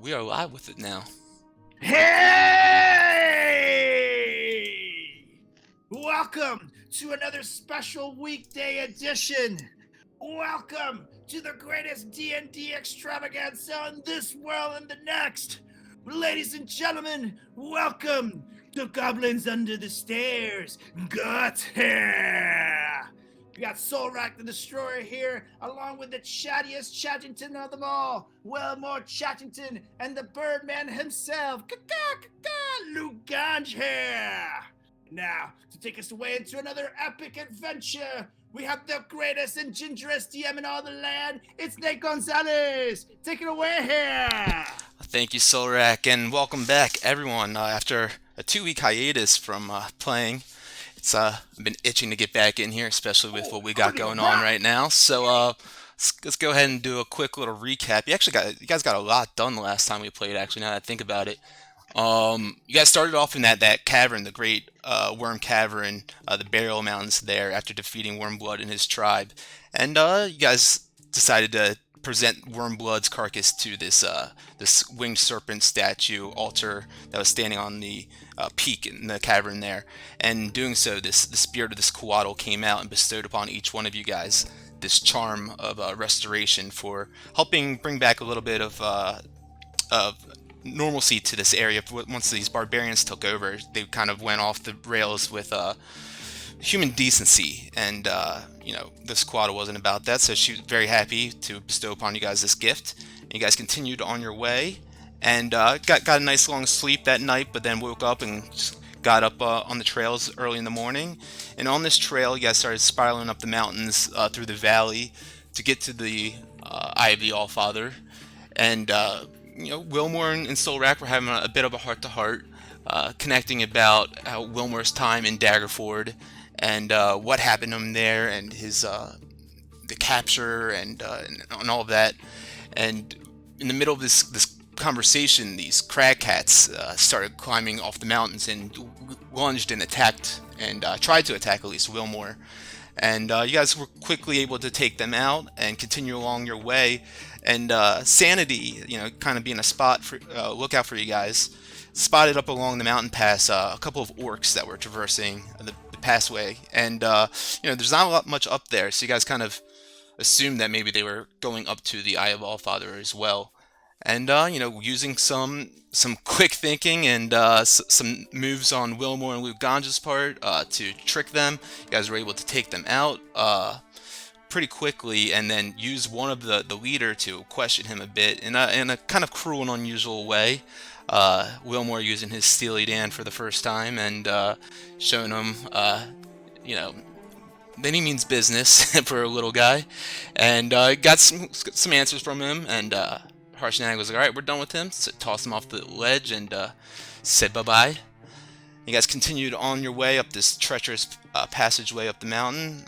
We are live with it now. Hey! Welcome to another special weekday edition. Welcome to the greatest D&D extravaganza in this world and the next. Ladies and gentlemen, welcome to Goblins Under the Stairs. Got here. We got Solrak the Destroyer here, along with the chattiest Chattington of them all, Wilmore Chattington, and the Birdman himself, Luke Ganj here. Now, to take us away into another epic adventure, we have the greatest and gingerest DM in all the land. It's Nate Gonzalez. Take it away here. Thank you, Solrak, and welcome back, everyone. After a 2-week hiatus from playing, it's I've been itching to get back in here, especially with what we got going on right now. So let's go ahead and do a quick little recap. You guys got a lot done the last time we played. Actually, now that I think about it, you guys started off in that cavern, the Great Worm Cavern, the Burial Mountains there, after defeating Wormblood and his tribe, and you guys decided to present Wormblood's carcass to this winged serpent statue altar that was standing on the peak in the cavern there. And doing so, the spirit of this Coatl came out and bestowed upon each one of you guys this charm of restoration for helping bring back a little bit of normalcy to this area. Once these barbarians took over, they kind of went off the rails with human decency, and this Coatl wasn't about that, so she was very happy to bestow upon you guys this gift. And you guys continued on your way, and got a nice long sleep that night, but then woke up and just got up on the trails early in the morning. And on this trail, you guys started spiraling up the mountains through the valley to get to the Eye of the Allfather. And Wilmore and Solrak were having a bit of a heart-to-heart, connecting about how Wilmore's time in Daggerford and what happened to him there, and his the capture and all of that. And in the middle of this conversation, these crag cats started climbing off the mountains and lunged and attacked, and tried to attack at least Wilmore. And you guys were quickly able to take them out and continue along your way. And Sanity, kind of being a lookout for you guys, spotted up along the mountain pass a couple of orcs that were traversing the passway. And there's not a lot much up there, so you guys kind of assumed that maybe they were going up to the Eye of Allfather as well. And using some quick thinking and some moves on Wilmore and Luke Ganja's part to trick them, you guys were able to take them out pretty quickly, and then use one of the leader to question him a bit in a kind of cruel and unusual way. Wilmore using his Steely Dan for the first time, and showing him that he means business for a little guy, and got some answers from him. And Harshnag was like, "Alright, we're done with him," so tossed him off the ledge and said bye-bye. You guys continued on your way up this treacherous passageway up the mountain.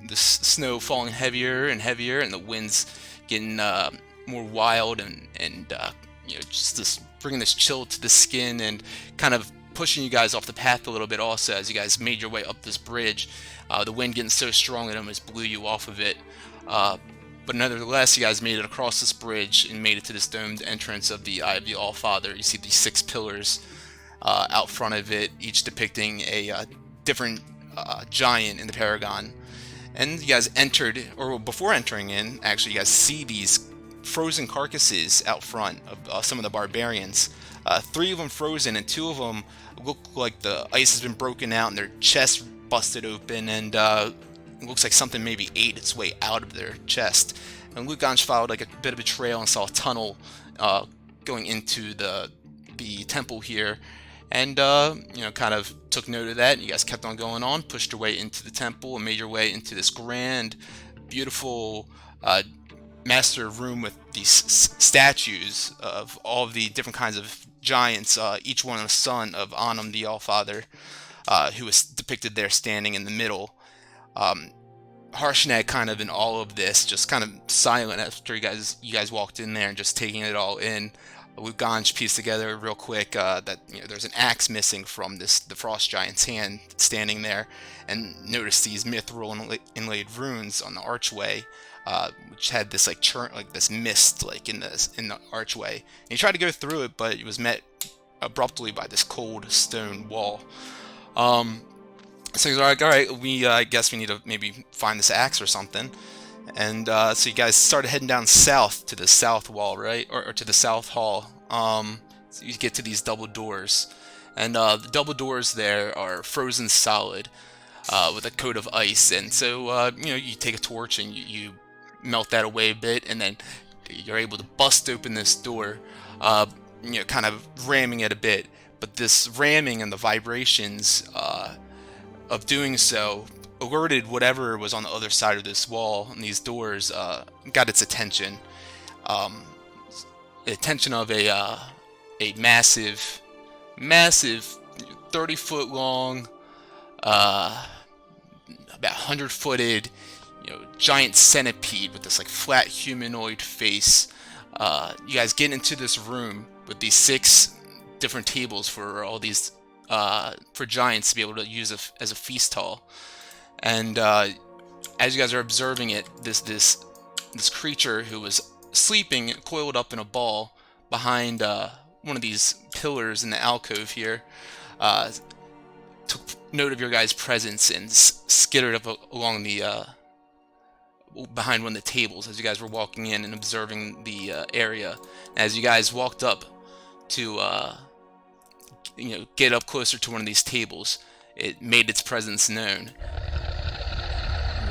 The snow falling heavier and heavier, and the winds getting more wild, and just this bringing this chill to the skin, and kind of pushing you guys off the path a little bit also as you guys made your way up this bridge. The wind getting so strong that it almost blew you off of it. But nevertheless, you guys made it across this bridge and made it to this domed entrance of the Eye of the Allfather. You see these 6 pillars out front of it, each depicting a different giant in the Paragon. And you guys entered, or before entering in, actually, you guys see these frozen carcasses out front of some of the barbarians. 3 of them frozen, and 2 of them look like the ice has been broken out and their chests busted open, and it looks like something maybe ate its way out of their chest. And Luke Ganj followed like a bit of a trail and saw a tunnel going into the temple here. And, kind of took note of that, and you guys kept on going on, pushed your way into the temple, and made your way into this grand, beautiful master room with these statues of all of the different kinds of giants, each one a son of Anum the Allfather, who was depicted there standing in the middle. Harshnag kind of in all of this, just kind of silent after you guys walked in there and just taking it all in. Luke Ganj pieced together real quick that there's an axe missing from the frost giant's hand standing there, and noticed these mithril inlaid runes on the archway which had this like this mist like in the archway. And he tried to go through it, but it was met abruptly by this cold stone wall. So he's like, all right, we I guess we need to maybe find this axe or something. And so you guys started heading down south to the south wall, right, or to the south hall. So you get to these double doors, and the double doors there are frozen solid with a coat of ice. And so you take a torch and you melt that away a bit, and then you're able to bust open this door, kind of ramming it a bit. But this ramming and the vibrations of doing so alerted whatever was on the other side of this wall and these doors, got its attention. The attention of a massive 30-foot long, about 100-footed, giant centipede with this like flat humanoid face. You guys get into this room with these 6 different tables for all these for giants to be able to use as a feast hall. And as you guys are observing it, this creature who was sleeping coiled up in a ball behind one of these pillars in the alcove here took note of your guys' presence and skittered up along the behind one of the tables as you guys were walking in and observing the area. As you guys walked up to get up closer to one of these tables, it made its presence known.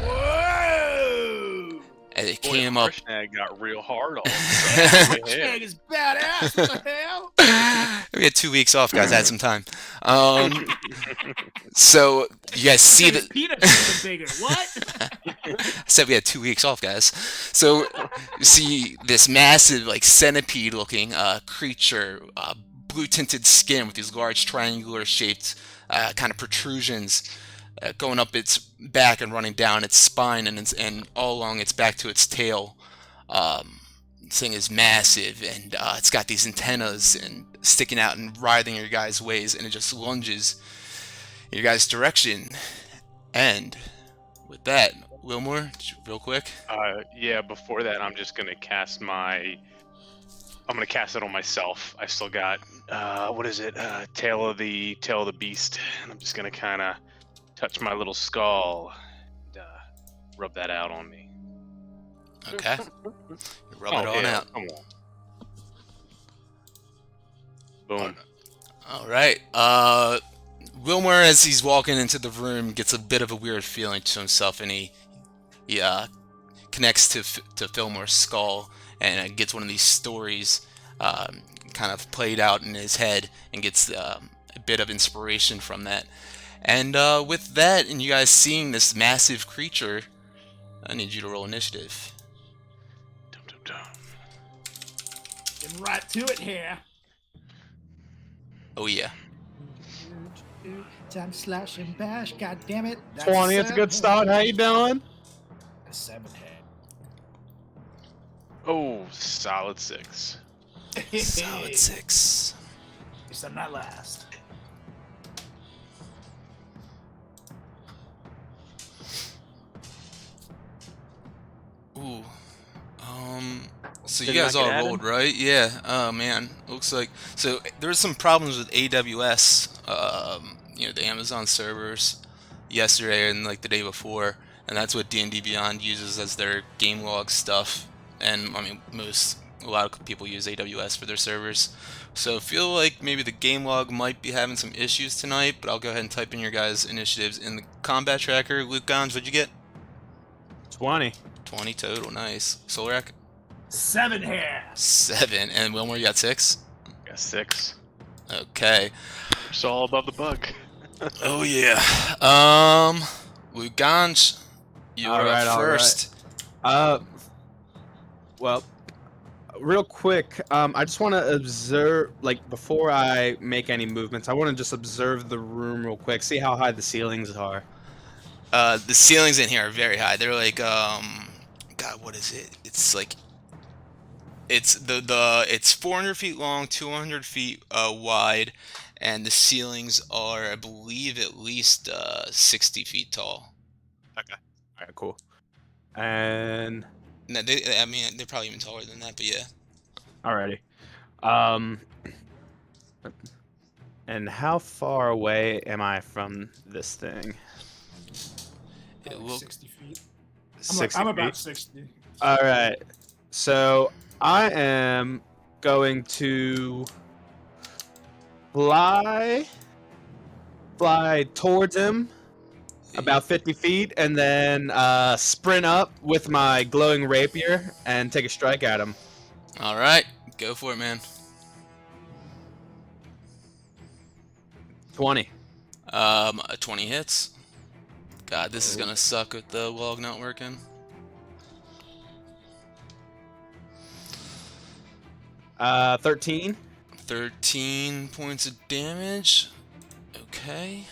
Whoa! And it came up. Got real hard on. Crookshank is badass. What the hell? We had 2 weeks off, guys. I had some time. So you guys see that. Peanuts bigger. What? I said we had 2 weeks off, guys. So you see this massive, like centipede-looking creature, blue tinted skin with these large triangular shaped kind of protrusions going up its back and running down its spine and all along its back to its tail. This thing is massive, and it's got these antennas and sticking out and writhing your guys' ways, and it just lunges in your guys' direction. And with that, Wilmore, real quick. Yeah, before that, I'm just gonna cast I'm gonna cast it on myself. I still got what is it? Tail of the Beast, and I'm just gonna kind of touch my little skull, and rub that out on me. Okay. Rub it on out. Come on. Boom. All right. Wilmer, as he's walking into the room, gets a bit of a weird feeling to himself, and he connects to Fillmore's skull and gets one of these stories kind of played out in his head and gets a bit of inspiration from that. And with that, and you guys seeing this massive creature, I need you to roll initiative. Getting right to it here. Oh yeah. Time to slash and bash. God damn it. 20. It's a good start. How you doing? 7 head. Oh, solid 6. Solid 6. At least I'm not last. Ooh. So you Did it guys not all get rolled, right? Yeah. Oh man, looks like so. There's some problems with AWS. The Amazon servers yesterday and like the day before, and that's what D&D Beyond uses as their game log stuff. And I mean, a lot of people use AWS for their servers. So I feel like maybe the game log might be having some issues tonight. But I'll go ahead and type in your guys' initiatives in the combat tracker. Luke Gons, what'd you get? 20. 20 total, nice. Solrak? 7 here. 7. And Wilmore, you got 6? Got 6. Okay. It's all above the bug. Oh yeah. Luke Gons, you are up first. Well, real quick, I just want to observe, like, before I make any movements, I want to just observe the room real quick, see how high the ceilings are. The ceilings in here are very high. They're like, God, what is it? It's like, it's it's 400 feet long, 200 feet wide, and the ceilings are, I believe, at least 60 feet tall. Okay. All right, cool. And No, I mean, they're probably even taller than that, but yeah. Alrighty. Um, and how far away am I from this thing? It Like will. 60 feet. 60 I'm feet. about 60. All right. So I am going to fly towards him about 50 feet, and then sprint up with my glowing rapier and take a strike at him. All right, go for it, man. 20. A 20 hits. God, this is gonna suck with the log not working. 13. 13 points of damage. Okay.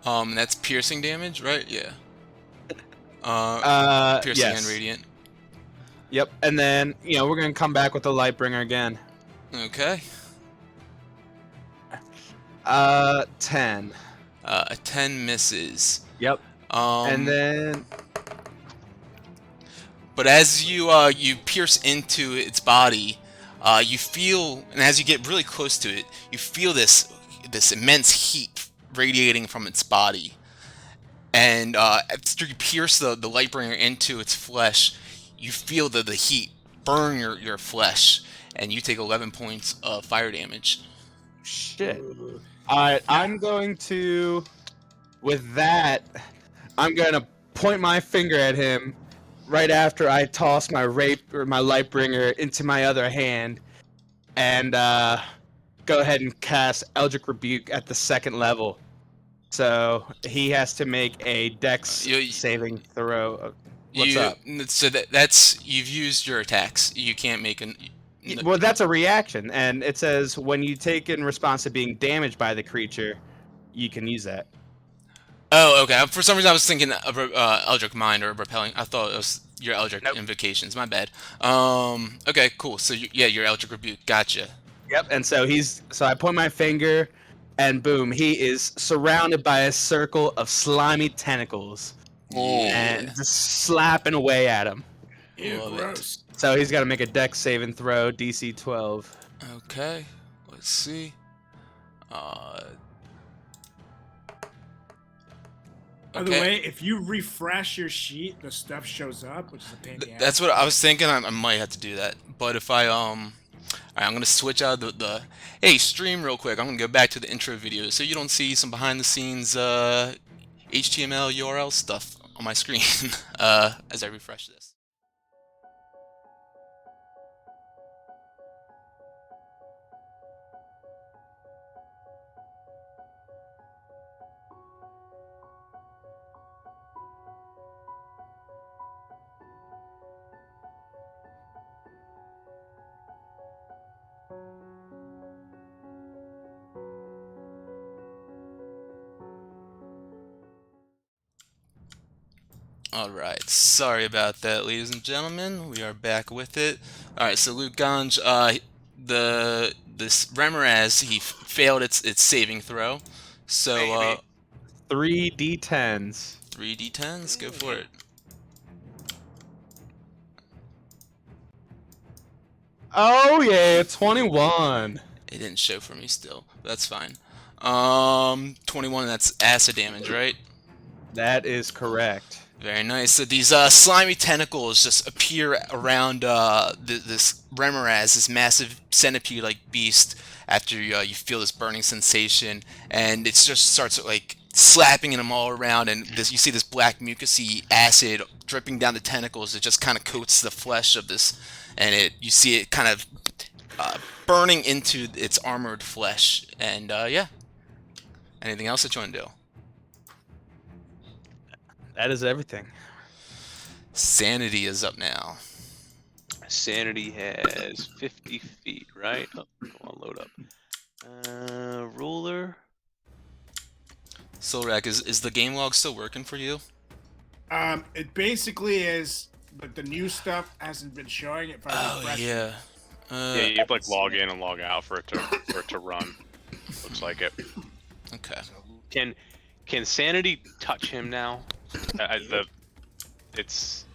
That's piercing damage, right? Yeah. Piercing Yes. and radiant. Yep. And then, we're going to come back with the Lightbringer again. Okay. 10. A 10 misses. Yep. And then but as you you pierce into its body, you feel, and as you get really close to it, you feel this immense heat radiating from its body. And after you pierce the Lightbringer into its flesh, you feel the heat burn your flesh, and you take 11 points of fire damage. shit. Alright, I'm going to, with that, I'm going to point my finger at him right after I toss my Lightbringer into my other hand, and go ahead and cast Eldritch Rebuke at the second level. So he has to make a Dex saving throw. What's up? So that's you've used your attacks. You can't make an. Well, that's a reaction, and it says when you take in response to being damaged by the creature, you can use that. Oh, okay. For some reason, I was thinking of Eldritch Mind or Repelling. I thought it was your Eldritch Invocations. My bad. Okay, cool. So yeah, your Eldritch Rebuke. Gotcha. Yep. And so I point my finger, and boom, he is surrounded by a circle of slimy tentacles, and just slapping away at him. Ew, gross. So he's got to make a Dex saving throw, DC 12. Okay. Let's see. By the way, if you refresh your sheet, the stuff shows up, which is a pain in the ass. That's what I was thinking. I might have to do that. But if I alright, I'm gonna switch out the hey, stream real quick. I'm gonna go back to the intro video so you don't see some behind the scenes HTML URL stuff on my screen as I refresh this. Alright, sorry about that, ladies and gentlemen. We are back with it. Alright, so Luke Ganj, this Remoraz, he failed its saving throw. So 3d10s. 3d10s, go for it. Oh yeah, 21. It didn't show for me still. That's fine. 21, that's acid damage, right? That is correct. Very nice. So these slimy tentacles just appear around this Remoraz, this massive centipede-like beast, after you feel this burning sensation, and it just starts like slapping them all around, and you see this black mucousy acid dripping down the tentacles. It just kind of coats the flesh of this, and you see it kind of burning into its armored flesh. And yeah. Anything else that you want to do? That is everything. Sanity is up now. Sanity has 50 feet, right? Oh, come on, load up. Ruler. Solrak, is the game log still working for you? It basically is, but the new stuff hasn't been showing it. Yeah. Yeah, you have to like log in and log out for it to run. Looks like it. Okay. Can Sanity touch him now? It's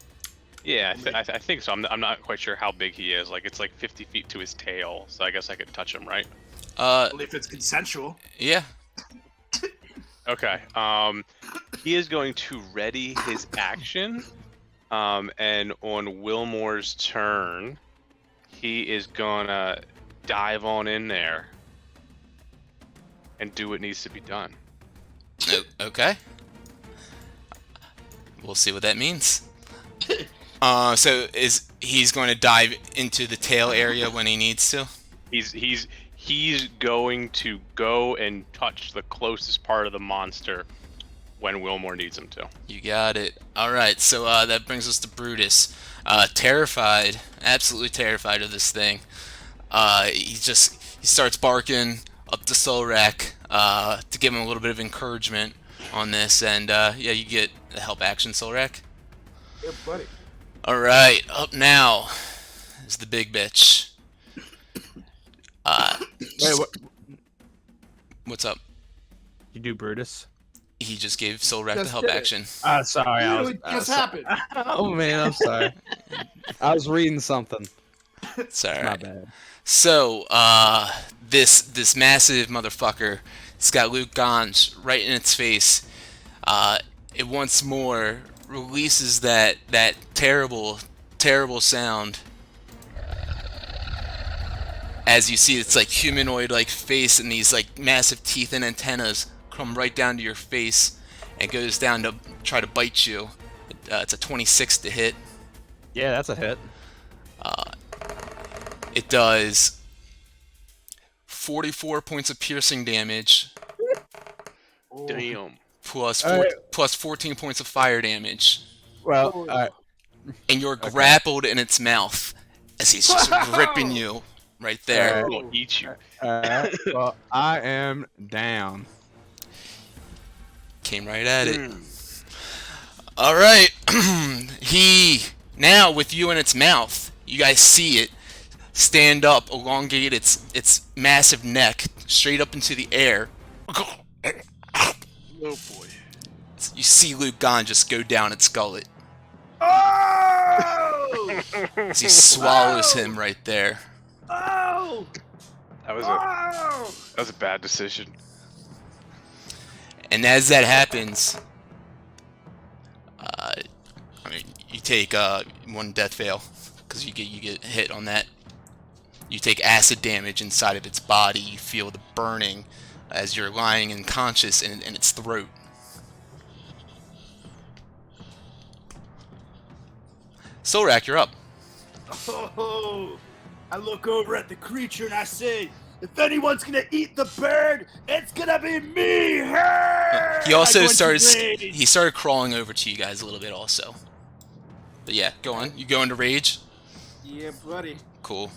yeah, I think so. I'm not quite sure how big he is. Like it's like 50 feet to his tail, so I guess I could touch him, right? Only if it's consensual. Yeah. Okay. He is going to ready his action, and on Wilmore's turn, he is gonna dive on in there and do what needs to be done. Okay. We'll see what that means. So he's going to dive into the tail area when he needs to? He's going to go and touch the closest part of the monster when Wilmore needs him to. You got it. All right. So that brings us to Brutus. Terrified, absolutely terrified of this thing. He starts barking up to Solrak to give him a little bit of encouragement on this, and yeah, you get a help action, Solrak. Yeah, buddy. All right, up now is the big bitch. Wait, what? What's up? You do Brutus? He just gave Solrak the Just help did it. action. Sorry. Literally just happened. Oh man, I'm sorry. I was reading something. It's all My right. bad. So, this massive motherfucker, it's got Luke Ganj right in its face. It once more releases that terrible sound. As you see, it's like humanoid-like face, and these like massive teeth and antennas come right down to your face, and goes down to try to bite you. It's a 26 to hit. Yeah, that's a hit. It does 44 points of piercing damage, Damn. plus Alright. plus 14 points of fire damage, Well, and you're grappled in its mouth as he's just ripping you right there. I'm gonna eat you. well, I am down. Came right at it. All right, he now with you in its mouth. You guys see it stand up, elongate its massive neck straight up into the air. Oh boy. You see Luke Gon just go down its gullet Oh! as he swallows him right there. Oh! That was Oh! a bad decision. And as that happens, I mean, you take one death fail because you get hit on that. You take acid damage inside of its body. You feel the burning as you're lying unconscious in its throat. Solrak, you're up. Oh! I look over at the creature and I say, if anyone's gonna eat the bird, it's gonna be me! Hey! He also I go into starts. rage. He started crawling over to you guys a little bit, also. But yeah, go on. You go into rage. Yeah, buddy. Cool.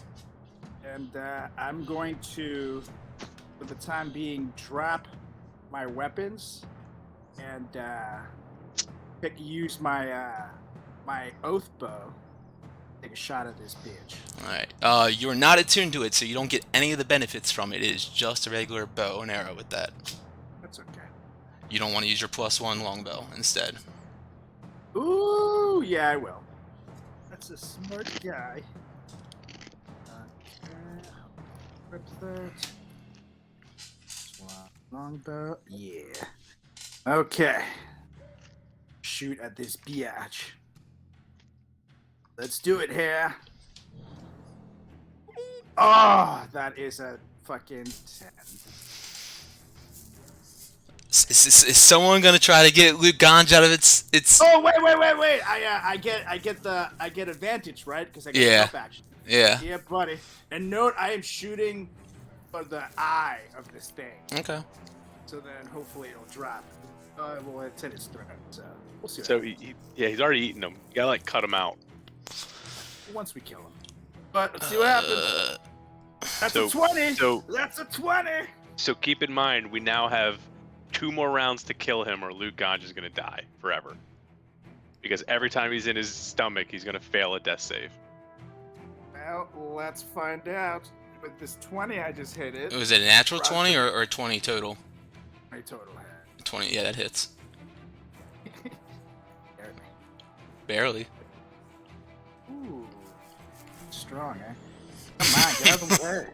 And I'm going to, for the time being, drop my weapons and use my my oath bow. Take a shot at this bitch. All right. You're not attuned to it, so you don't get any of the benefits from it. It is just a regular bow and arrow with that. That's okay. You don't want to use your +1 longbow instead. Ooh, yeah, I will. That's a smart guy. Okay, rip that. Swap longbow. Yeah. Okay. Shoot at this biatch. Let's do it here. Oh, that is a fucking 10. Is someone gonna try to get Luke Ganj out of its? Oh wait! I get advantage, right? Because I get Yeah. help action. Yeah. Yeah, buddy. And note, I am shooting for the eye of this thing, Okay. so then hopefully it'll drop. Well, it's in its throat, so we'll see. So he's already eaten them. You gotta like cut him out. Once we kill him, but let's see what happens. That's so- a 20. so- That's a 20. So keep in mind, we now have 2 more rounds to kill him, or Luke Ganj is gonna die forever. Because every time he's in his stomach, he's gonna fail a death save. Well, let's find out. With this 20, I just hit it. Was it a natural 20 or 20 total? My total hit. 20. Yeah, that hits. Barely. Ooh. Strong, eh? Come on, get out of the way.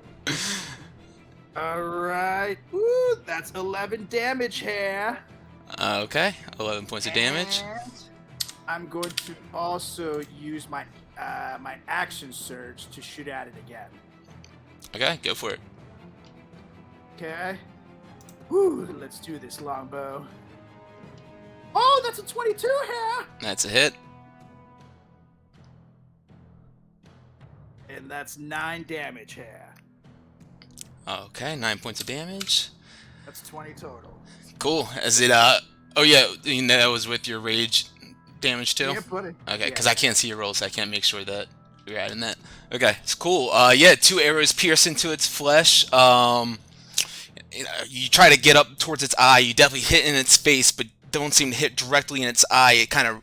Alright. Ooh, that's 11 damage here. Okay, 11 points of damage. And I'm going to also use my my action surge to shoot at it again. Okay, go for it. Okay. Woo, let's do this, longbow. Oh, that's a 22 here! That's a hit. And that's 9 damage here. Okay, 9 points of damage. That's 20 total. Cool. Is it, oh yeah, you know, that was with your rage damage too? Yeah, buddy. Okay, because I can't see your roll, so I can't make sure that you're adding that. Okay, it's cool. Yeah, 2 arrows pierce into its flesh. You know, you try to get up towards its eye. You definitely hit in its face, but don't seem to hit directly in its eye. It kind of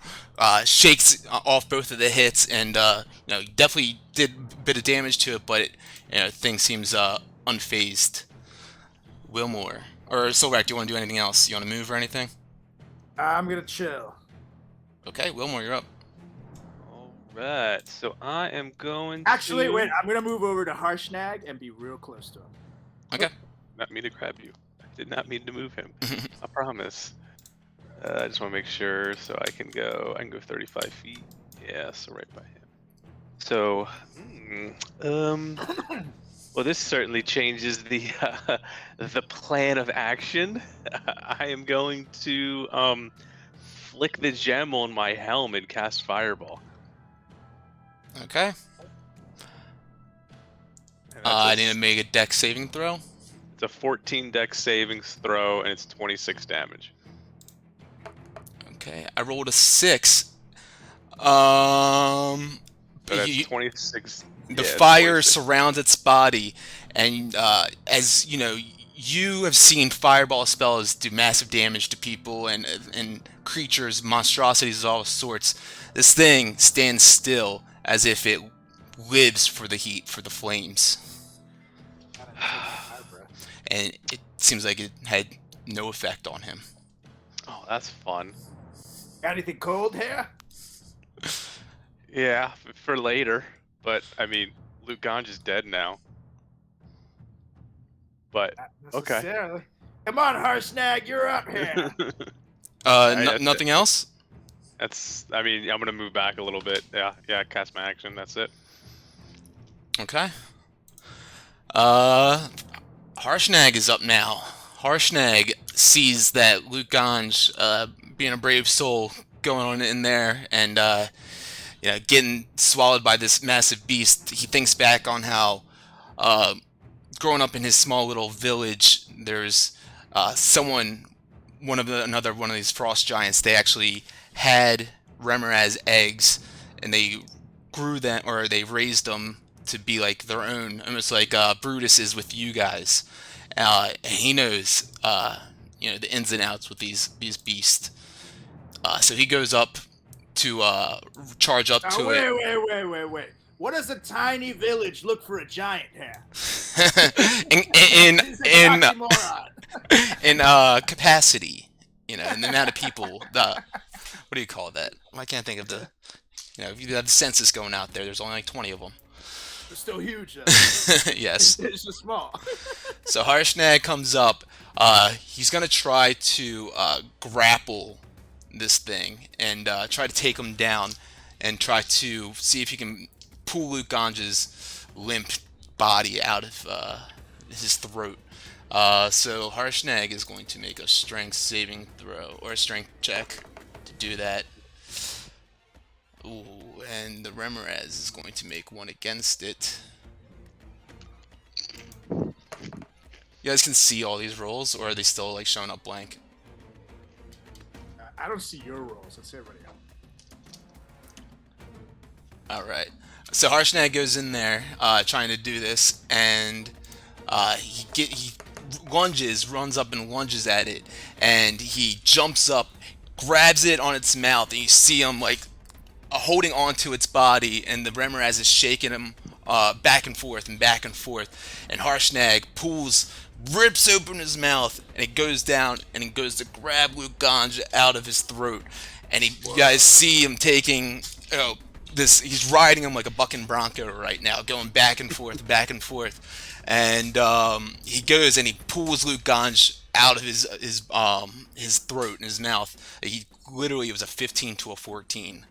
shakes off both of the hits, and you know, you definitely did a bit of damage to it, but it, you know, thing seems unfazed. Wilmore or Silrak, do you want to do anything else? You want to move or anything? I'm gonna chill. Okay, Wilmore, you're up. Alright, so I am going Actually, to... wait, I'm gonna move over to Harshnag and be real close to him. Okay. Not mean to grab you. I did not mean to move him. I promise. I just want to make sure, so I can go 35 feet. Yeah, so right by him. So, well, this certainly changes the plan of action. I am going to flick the gem on my helm and cast Fireball. Okay. And I need to make a dex saving throw. It's a 14 dex savings throw, and it's 26 damage. Okay, I rolled a 6. So that's You- 26. The yeah, fire 26. surrounds its body, and as you know, you have seen fireball spells do massive damage to people and creatures, monstrosities of all sorts. This thing stands still as if it lives for the heat, for the flames, and it seems like it had no effect on him. Oh, that's fun. Got anything cold here? Yeah, for later. But I mean, Luke Ganj is dead now. But Not okay. necessarily. Come on, Harshnag, you're up here. that's Nothing else? that's. I mean, I'm gonna move back a little bit. Yeah. Cast my action. That's it. Okay. Harshnag is up now. Harshnag sees that Luke Ganj, being a brave soul, going on in there and you know, getting swallowed by this massive beast. He thinks back on how growing up in his small little village, there's another one of these frost giants. They actually had Remoraz eggs, and they grew them, or they raised them to be like their own, almost like Brutus is with you guys. And he knows, you know, the ins and outs with these beasts. So he goes up to charge up to it. Wait. What does a tiny village look for a giant here? in capacity, you know, and the amount of people. What do you call that? I can't think of the. You know, if you have the census going out there, there's only like 20 of them. They're still huge, though. Yes. It's just small. So Harshnag comes up. He's gonna try to grapple this thing and try to take him down, and try to see if he can pull Luke Ganj's limp body out of his throat. So Harshnag is going to make a strength saving throw, or a strength check to do that. Ooh, and the Remoraz is going to make one against it. You guys can see all these rolls, or are they still like showing up blank? I don't see your rolls. Let's see everybody else. Alright. So Harshnag goes in there, trying to do this, and he runs up and lunges at it, and he jumps up, grabs it on its mouth, and you see him like holding onto its body, and the Remoraz is shaking him back and forth, and Harshnag rips open his mouth, and it goes down, and it goes to grab Luke Ganj out of his throat, and you guys see him taking, this. He's riding him like a bucking bronco right now, going back and forth, and he goes and he pulls Luke Ganj out of his throat and his mouth. He literally, it was a 15 to a 14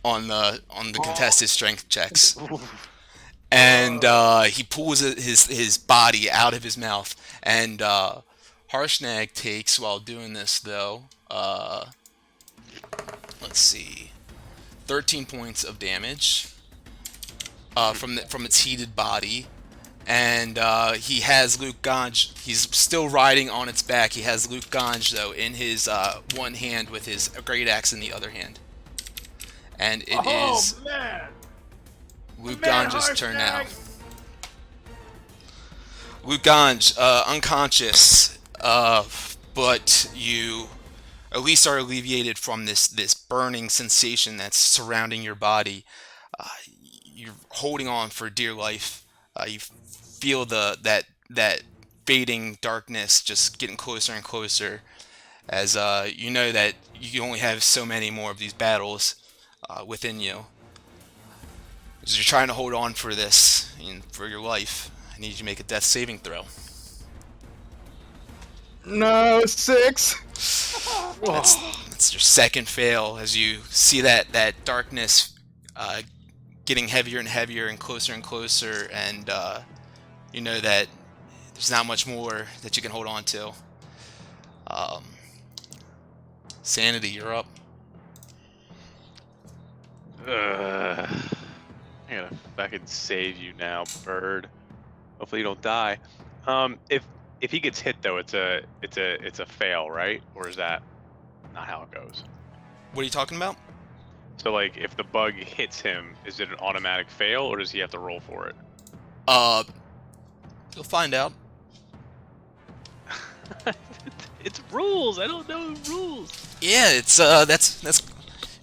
on the contested strength checks. And he pulls his body out of his mouth, and Harshnag takes, while doing this though, let's see, 13 points of damage from its heated body, and he has Luke Ganj. He's still riding on its back. He has Luke Ganj though in his one hand with his great axe in the other hand, and it is man. Luke Man, Ganj's turn now. Harshnag. Luke Ganj, unconscious, but you at least are alleviated from this burning sensation that's surrounding your body. You're holding on for dear life. You feel that fading darkness just getting closer and closer, as you know that you only have so many more of these battles within you. As you're trying to hold on for this and for your life, I need you to make a death saving throw. No, 6. That's your second fail, as you see that darkness getting heavier and heavier and closer, and you know that there's not much more that you can hold on to. Sanity, you're up. If I could save you now, bird. Hopefully you don't die. If he gets hit though, it's a fail, right? Or is that not how it goes? What are you talking about? So like, if the bug hits him, is it an automatic fail, or does he have to roll for it? You'll find out. It's rules. I don't know rules. Yeah, it's that's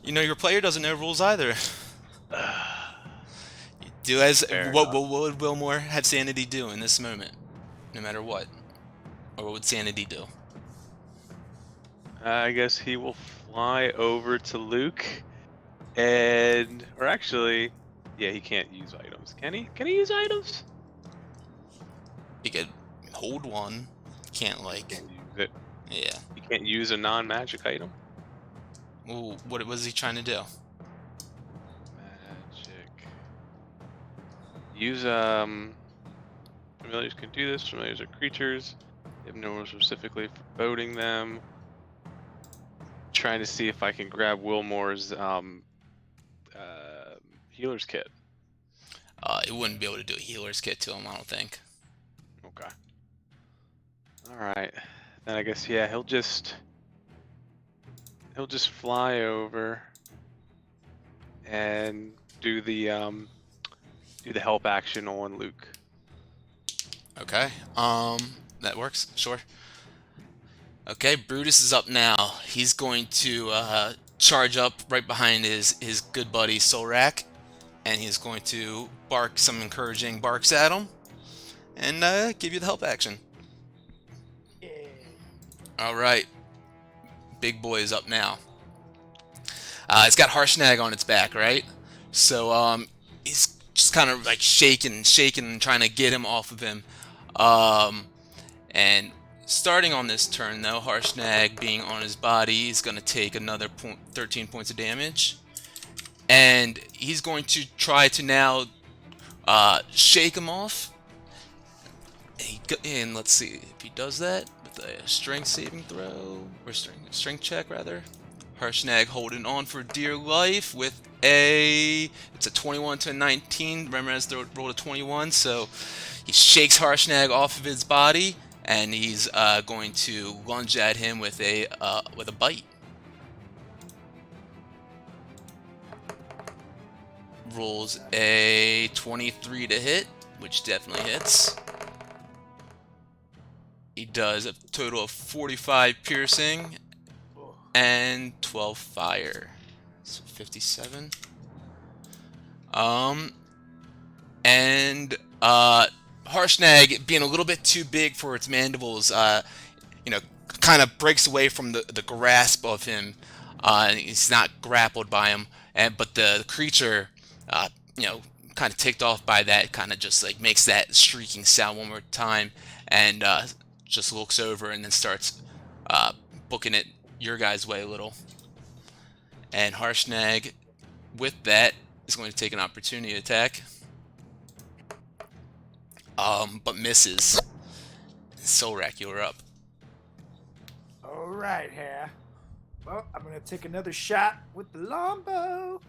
your player doesn't know rules either. Do as what would Wilmore have Sanity do in this moment, no matter what, or what would Sanity do? I guess he will fly over to Luke, or actually, yeah, he can't use items. Can he? Can he use items? He could hold one. Can't like. Can't use it. Yeah. He can't use a non-magic item. Well, what was he trying to do? Magic. Use familiars can do this. Familiars are creatures. They have no rules specifically for boating them. Trying to see if I can grab Wilmore's healer's kit. It wouldn't be able to do a healer's kit to him, I don't think. Okay. All right. Then I guess he'll just fly over and do the help action on Luke. Okay. That works. Sure. Okay, Brutus is up now. He's going to charge up right behind his good buddy Solrak, and he's going to bark some encouraging barks at him, and give you the help action. All right, big boy is up now. It's got Harshnag on its back, right? So he's just kind of like shaking, trying to get him off of him. And starting on this turn, though, Harshnag being on his body, he's going to take another 13 points of damage. And he's going to try to now shake him off. And let's see if he does that with a strength saving throw, or strength check, rather. Harshnag holding on for dear life with it's a 21 to a 19. Remember, as they rolled a 21, so he shakes Harshnag off of his body, and he's going to lunge at him with a bite. Rolls a 23 to hit, which definitely hits. He does a total of 45 piercing and 12 fire. So 57. And Harshnag, being a little bit too big for its mandibles, kind of breaks away from the grasp of him, And he's not grappled by him, but the creature, you know, kind of ticked off by that, kind of just like makes that shrieking sound one more time, and just looks over and then starts booking it your guys' way a little. And Harshnag, with that, is going to take an opportunity attack, but misses. Solrak, you're up. All right, here. Well, I'm gonna take another shot with the longbow.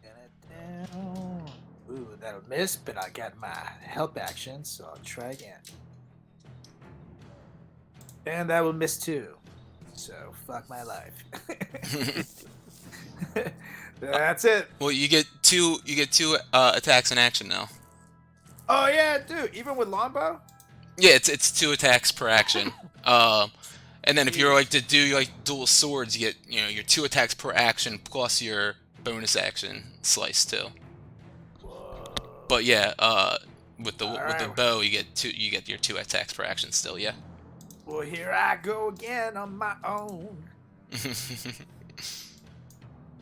Get it down. Ooh, that'll miss, but I got my help action, so I'll try again. And that will miss too. So fuck my life. That's it. Well, you get two attacks in action now. Oh yeah, dude. Even with longbow. Yeah, it's 2 attacks per action. And then if you're like to do like dual swords, you get your 2 attacks per action plus your bonus action slice too. Whoa. But yeah, with the Alright. bow, you get your 2 attacks per action still. Yeah. Well, here I go again on my own.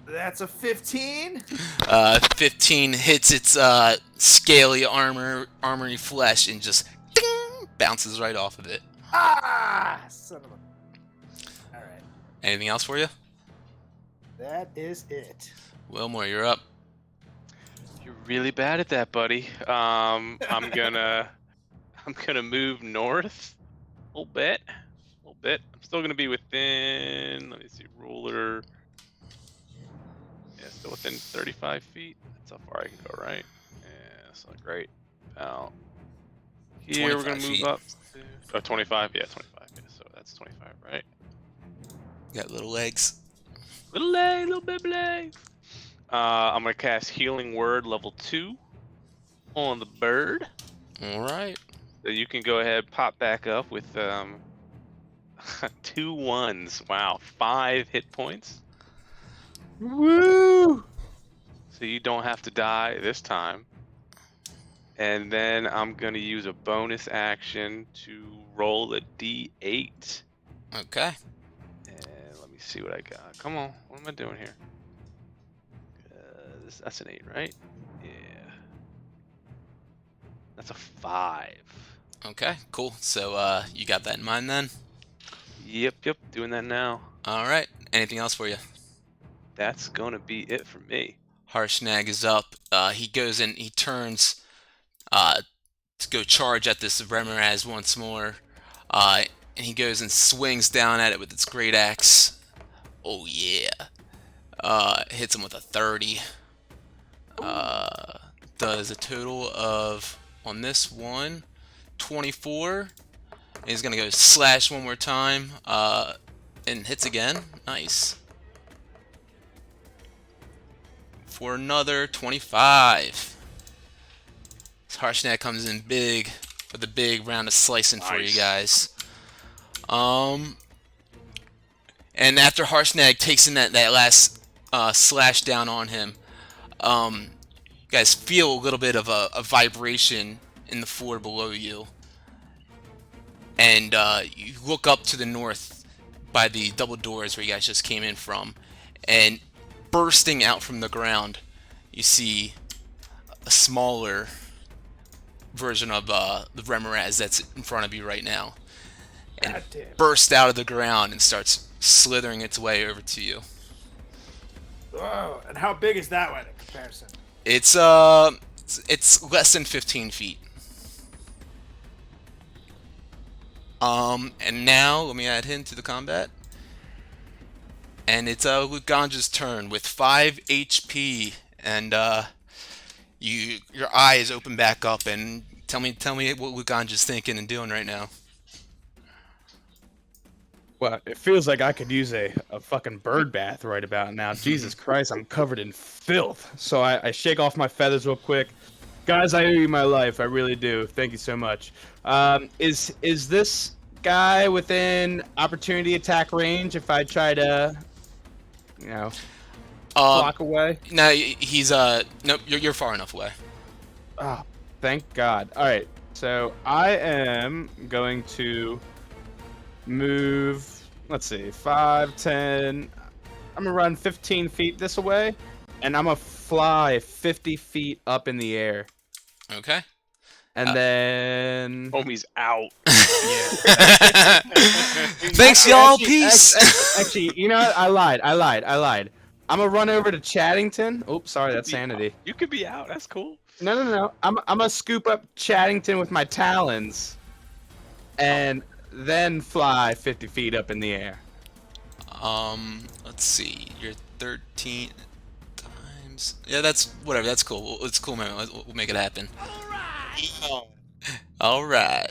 That's a 15. 15 hits its scaly armory flesh and just ding, bounces right off of it. Ah, son of a. All right. Anything else for you? That is it. Wilmore, you're up. You're really bad at that, buddy. I'm gonna move north a little bit. I'm still gonna be within. Let me see, ruler. Yeah, still within 35 feet. That's how far I can go, right? Yeah, that's not great. About here, we're gonna 25 move feet. up. Oh, 25. Yeah, 25. Yeah, so that's 25, right? You got little legs. Little leg, little baby leg. I'm gonna cast Healing Word level 2 on the bird. All right. So you can go ahead, pop back up with 2 ones. Wow, 5 hit points. Woo! So you don't have to die this time. And then I'm gonna use a bonus action to roll a d8. Okay. And let me see what I got. Come on, what am I doing here? That's an 8, right? Yeah. That's a 5. Okay. Cool. So you got that in mind then? Yep, doing that now. All right. Anything else for you? That's gonna be it for me. Harshnag is up. He goes in. He turns to go charge at this Remoraz once more. And he goes and swings down at it with its great axe. Oh yeah. Hits him with a 30. Does a total of, on this one, 24. And he's gonna go slash one more time. And hits again. Nice. For another 25. Harshnag comes in big with a big round of slicing for you guys. And after Harshnag takes in that last slash down on him, you guys feel a little bit of a vibration in the floor below you. And you look up to the north by the double doors where you guys just came in from. And bursting out from the ground, you see a smaller version of the Remoraz that's in front of you right now. And bursts out of the ground and starts slithering its way over to you. Whoa, and how big is that one in comparison? It's less than 15 feet. And now let me add him to the combat. And it's Luganja's turn with 5 HP, and your eyes open back up, and tell me what Luganja's thinking and doing right now. Well, it feels like I could use a fucking bird bath right about now. Jesus Christ, I'm covered in filth. So I shake off my feathers real quick. Guys, I owe you my life. I really do. Thank you so much. Is this guy within opportunity attack range if I try to, block away? No, he's nope. You're far enough away. Oh, thank God. All right, so I am going to move let's see, 5, 10. I'm gonna run 15 feet this way, and I'm gonna fly 50 feet up in the air, Okay. and then. Homie's out. Thanks, y'all. Peace. Actually, you know what? I lied. I'm gonna run over to Chaddington. Oops, sorry, that's sanity. You could be out. That's cool. No. I'm gonna scoop up Chaddington with my talons, and then fly 50 feet up in the air. Let's see. You're 13 times. Yeah, that's whatever. That's cool. It's cool, man. We'll make it happen. All right.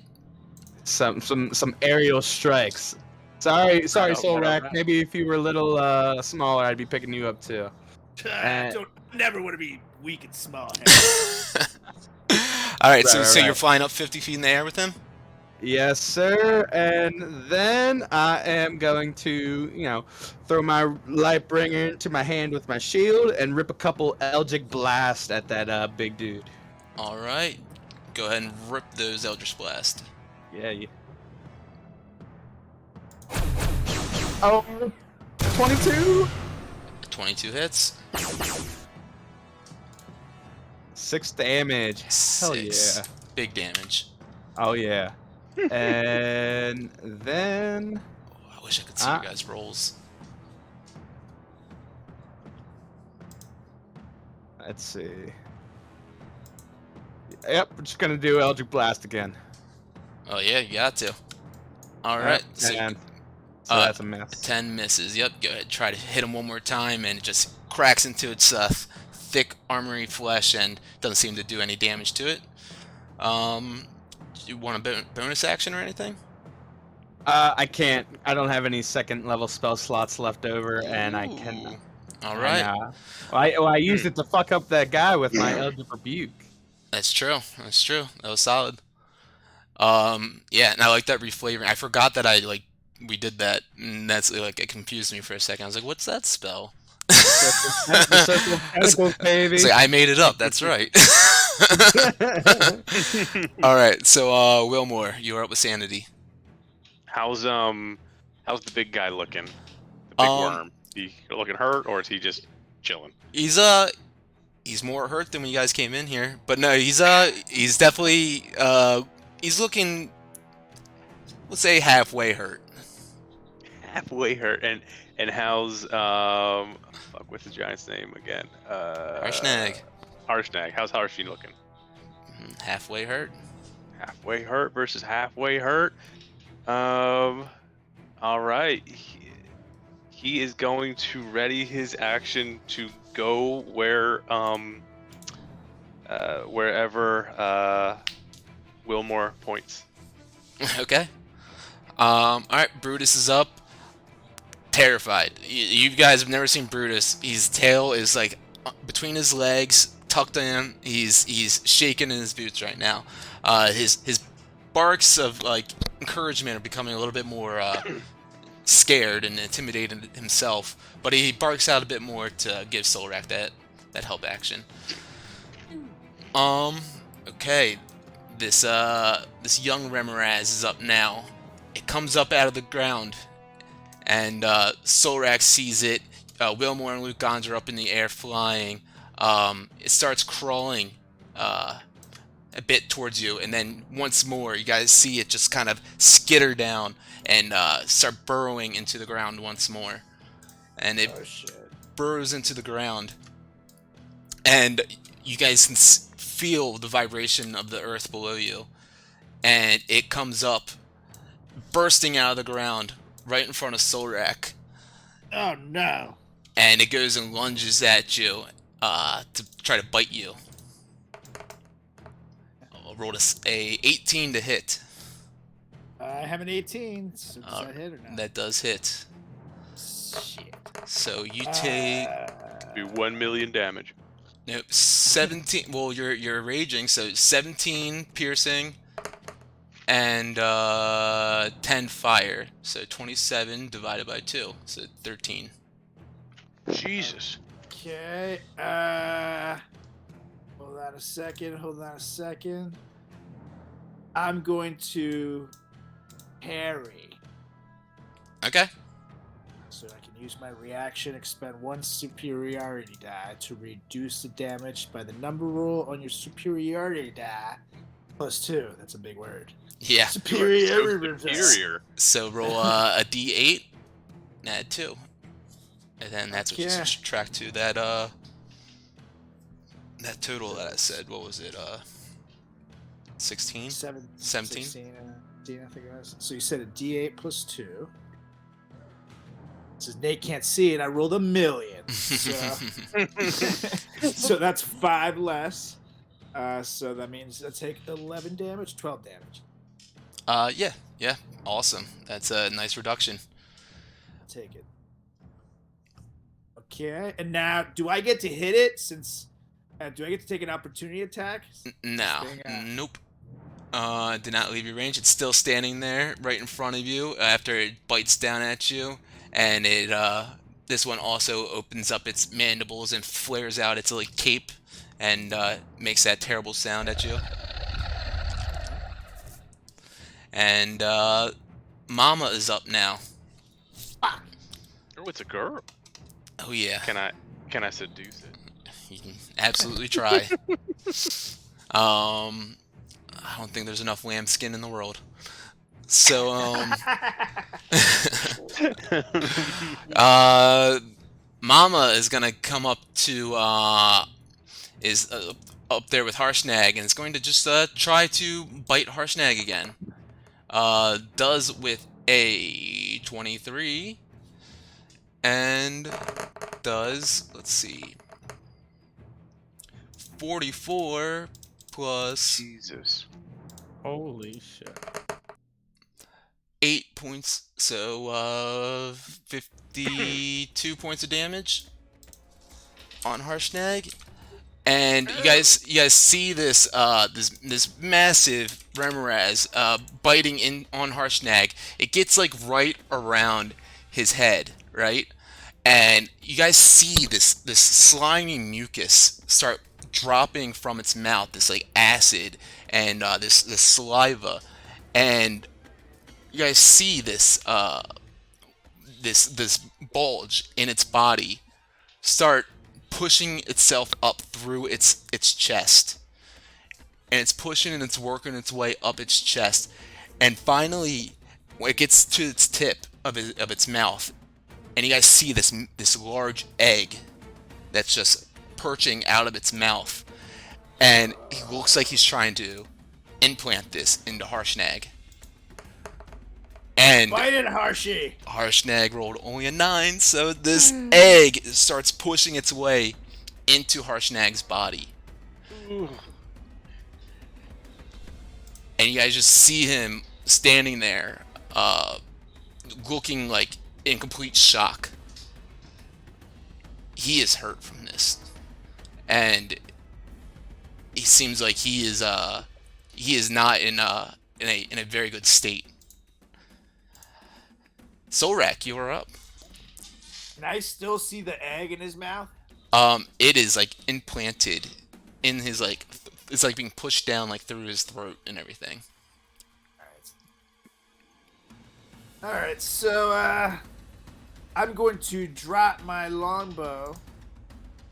Some aerial strikes. Sorry, Solrak. right. Maybe if you were a little smaller, I'd be picking you up too. Don't never want to be weak and small. All right. So Right. you're flying up 50 feet in the air with him. Yes, sir. And then I am going to, throw my Lightbringer into my hand with my shield and rip a couple Eldritch Blast at that big dude. All right. Go ahead and rip those Eldritch Blast. Yeah. Oh, 22? 22 hits. 6 damage. Hell 6. yeah. Big damage. Oh, yeah. And then... Oh, I wish I could see you guys' rolls. Let's see. Yep, we're just gonna do Eldritch Blast again. Oh yeah, you got to. All right. So, 10. So that's a miss. 10 misses. Yep. Go ahead. Try to hit him one more time, and it just cracks into its thick armory flesh, and doesn't seem to do any damage to it. You want a bonus action or anything? I can't. I don't have any second level spell slots left over, and I can. Ooh. All right. I used it to fuck up that guy with my Eldritch Rebuke. That's true. That's true. That was solid. Yeah, and I like that reflavoring. I forgot that we did that, and that's like it confused me for a second. I was like, "What's that spell?" Circle tentacles, baby. It's like, I made it up. That's right. All right. So, Wilmore, you are up with sanity. How's the big guy looking? The big worm. He looking hurt, or is he just chilling? He's more hurt than when you guys came in here, but no, he's definitely he's looking, let's say, halfway hurt. Halfway hurt, and how's what's the giant's name again? Harshnag. Harshnag. How's Harshnag looking? Halfway hurt. Halfway hurt versus halfway hurt. All right. He is going to ready his action to go wherever Wilmore points. Okay. All right. Brutus is up. Terrified. You guys have never seen Brutus. His tail is like between his legs, tucked in. He's shaking in his boots right now. His barks of like encouragement are becoming a little bit more scared and intimidated himself, but he barks out a bit more to give Solrak that help action. Okay, this young Remoraz is up now. It comes up out of the ground, and Solrak sees it. Wilmore and Luke Gons are up in the air flying. It starts crawling a bit towards you, and then once more you guys see it just kind of skitter down and start burrowing into the ground once more. And it burrows into the ground, and you guys can feel the vibration of the earth below you, and it comes up, bursting out of the ground right in front of Solrak. Oh no! And it goes and lunges at you to try to bite you. I'll roll a 18 to hit. I have an 18. So does that hit or not? That does hit. Shit. So you take Be 1 million damage. nope 17. Well, you're raging, so 17 piercing and 10 fire. So 27 divided by 2, so 13. Jesus. Okay. Hold on a second. I'm going to parry. Okay. So I can use my reaction, expend 1 superiority die to reduce the damage by the number roll on your superiority die plus 2. That's a big word. Yeah. Superior. So roll a d8 and add 2. And then that's what you Okay. subtract to that that total that I said. What was it? 16? 17? 17? I think it was. So you said a d8 plus 2. Says Nate can't see it. I rolled a million. So that's 5 less. So that means I take 11 damage, 12 damage. Yeah. Awesome. That's a nice reduction. I'll take it. Okay. And now, do I get to hit it since... do I get to take an opportunity attack? No. Nope. Did not leave your range. It's still standing there right in front of you after it bites down at you. And it this one also opens up its mandibles and flares out its like cape and makes that terrible sound at you. And Mama is up now. Oh, it's a girl. Oh yeah. Can I seduce it? You can absolutely try. I don't think there's enough lambskin in the world. So Mama is gonna come up to up there with Harshnag and is going to just try to bite Harshnag again. Does with a 23 and does, let's see, 44 plus Jesus. Holy shit. 8 points, so 52 points of damage on Harshnag. And you guys see this this massive Remoraz biting in on Harshnag. It gets like right around his head, right? And you guys see this slimy mucus start dropping from its mouth, this like acid and this saliva, and you guys see this this bulge in its body start pushing itself up through its chest, and it's pushing and it's working its way up its chest, and finally when it gets to its tip of its mouth, and you guys see this large egg that's just perching out of its mouth, and it looks like he's trying to implant this into Harshnag. And Bite it, Harshy! Harshnag rolled only a 9, so this egg starts pushing its way into Harshnag's body. Ooh. And you guys just see him standing there, looking like in complete shock. He is hurt from this, and he seems like he is not in a very good state. Solrak, you are up. Can I still see the egg in his mouth? It is like implanted in his like it's like being pushed down like through his throat and everything. Alright, so I'm going to drop my longbow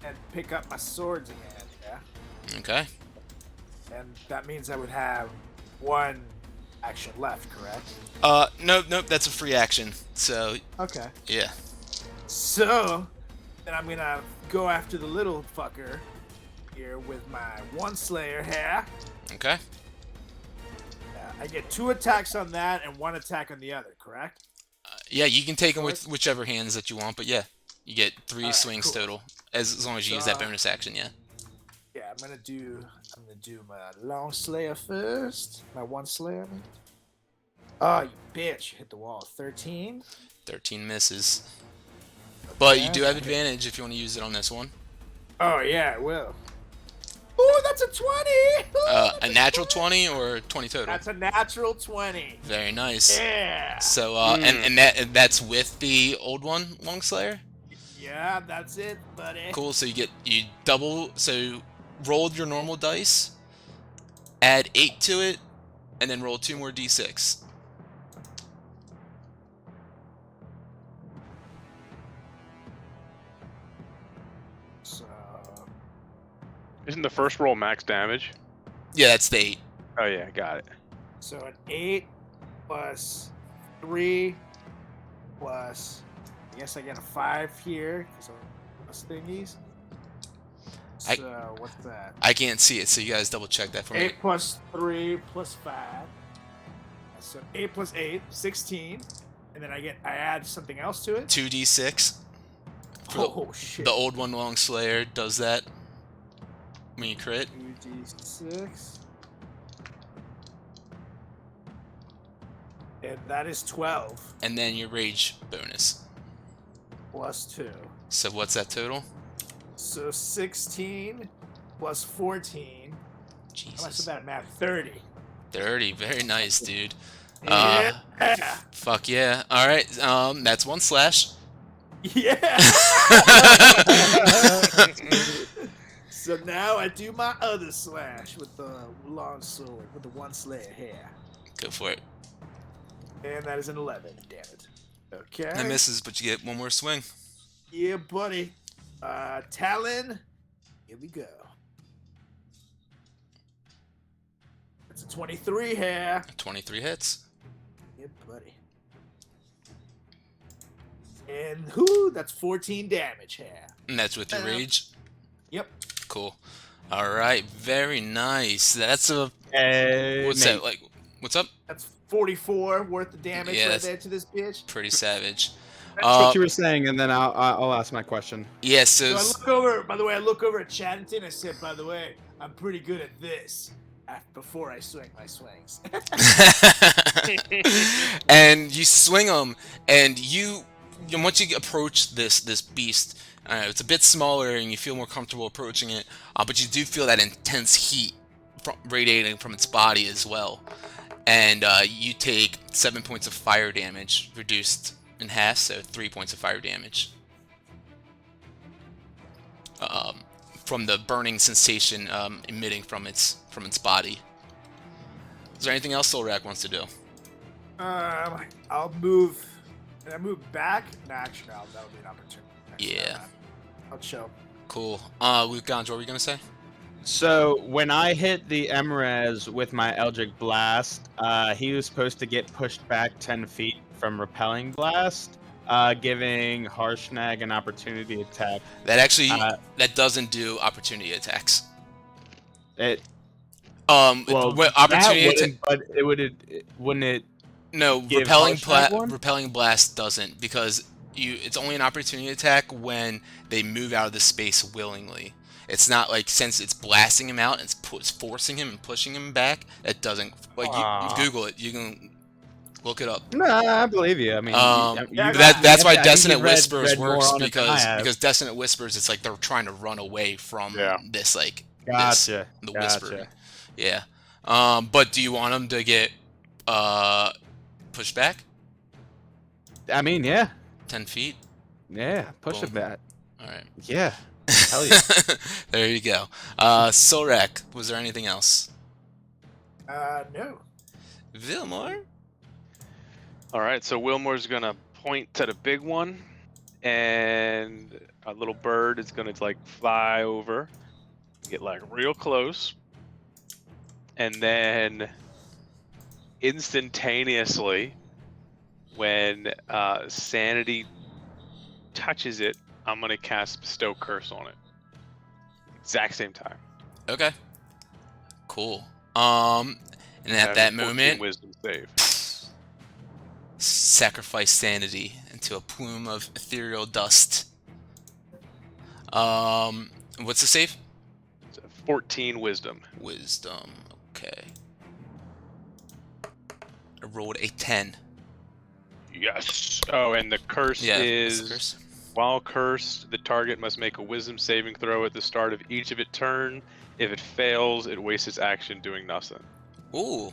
and pick up my swords again, yeah? Okay. And that means I would have 1 action left, correct? Nope, that's a free action. So Okay. yeah. So, then I'm gonna go after the little fucker here with my 1 Slayer here. Okay. I get 2 attacks on that and 1 attack on the other, correct? Yeah, you can take them with whichever hands that you want, but yeah, you get 3 Alright, swings cool. total as long as you use that bonus action. Yeah. Yeah, I'm gonna do my long Slayer first. My 1 Slayer. I mean. Oh, you bitch! You hit the wall. 13. 13 misses. But you Okay. do have advantage if you want to use it on this one. Oh yeah, I will. Ooh, that's a 20! Ooh, A natural 20 or 20 total? That's a natural 20. Very nice. Yeah. So and that's with the old one, Longslayer? Yeah, that's it, buddy. Cool, so you double, so roll your normal dice, add 8 to it, and then roll 2 more d6. So, Isn't the first roll max damage? Yeah, that's the 8. Oh yeah, got it. so an 8 plus 3 plus, I guess I get a 5 here because of plus thingies. I- So what's that? I can't see it, so you guys double check that for me. 8 plus 3 plus 5. So 8 plus 8, 16. And then I add something else to it. 2d6. Oh shit. The old one, Long Slayer, does that when you crit. 2d6. And that is 12 And then your rage bonus. plus 2. So what's that total? So 16 plus 14. How much Jesus. is that math? 30. 30. Very nice, dude. Yeah. Fuck yeah. Alright, that's 1 slash. Yeah. So now I do my other slash with the long sword, with the 1 slayer hair. Go for it. And that is an 11. Damn it. Okay. That misses, but you get 1 more swing. Yeah, buddy. Talon. Here we go. It's a 23 hair. 23 hits. Yeah, buddy. And whoo, that's 14 damage hair. And that's with your rage. Yep. Cool. Alright, very nice. That's a... Hey, What's mate. that, like... What's up? That's 44 worth of damage Yeah, right that's- there to this bitch. Pretty savage. That's what you were saying, and then I'll ask my question. Yeah, So so... I look over, by the way, I look over at Chaddington. I said, by the way, I'm pretty good at this before I swing my swings. And you swing them, and once you approach this beast, it's a bit smaller, and you feel more comfortable approaching it, but you do feel that intense heat radiating from its body as well. And you take 7 points of fire damage, reduced in half, so 3 points of fire damage. From the burning sensation emitting from its body. Is there anything else Solrak wants to do? I'll move. Can I move back? Nah, actually, no, that'll be an opportunity. Yeah. I'll chill. Cool. Luke Gons, what were you gonna say? So when I hit the Emrez with my Eldritch Blast, he was supposed to get pushed back 10 feet from Repelling Blast, giving Harshnag an opportunity attack. That actually that doesn't do opportunity attacks. It Well, opportunity that wouldn't, but it wouldn't it? No, give repelling Harshnag one? repelling blast doesn't, because it's only an opportunity attack when they move out of the space willingly. It's not like, since it's blasting him out and it's forcing him and pushing him back, it doesn't, like, you Google it, you can look it up. No, I believe you. I mean, That's why yeah, Dissonant you read Whispers more works, on it than I have. because Dissonant Whispers, it's like they're trying to run away from this, like, Gotcha. the Gotcha. whisper. Yeah. But do you want him to get pushed back I mean, yeah, 10 feet? yeah, push Boom. it back. All right. Yeah, hell yeah. There you go. Solrak, was there anything else? No. Vilmore? All right, so Wilmore's gonna point to the big one, and a little bird is gonna like fly over, get like real close, and then instantaneously, when Sanity touches it, I'm gonna cast Bestow Curse on it. Exact same time. Okay. Cool. And at that 14 moment, Wisdom save. sacrifice sanity into a plume of ethereal dust. What's the save? It's a 14 Wisdom. Wisdom. Okay. I rolled a 10. Yes. Oh, and the curse Yeah. is what's the curse? while cursed, the target must make a Wisdom saving throw at the start of each of its turn. If it fails, it wastes its action doing nothing. Ooh,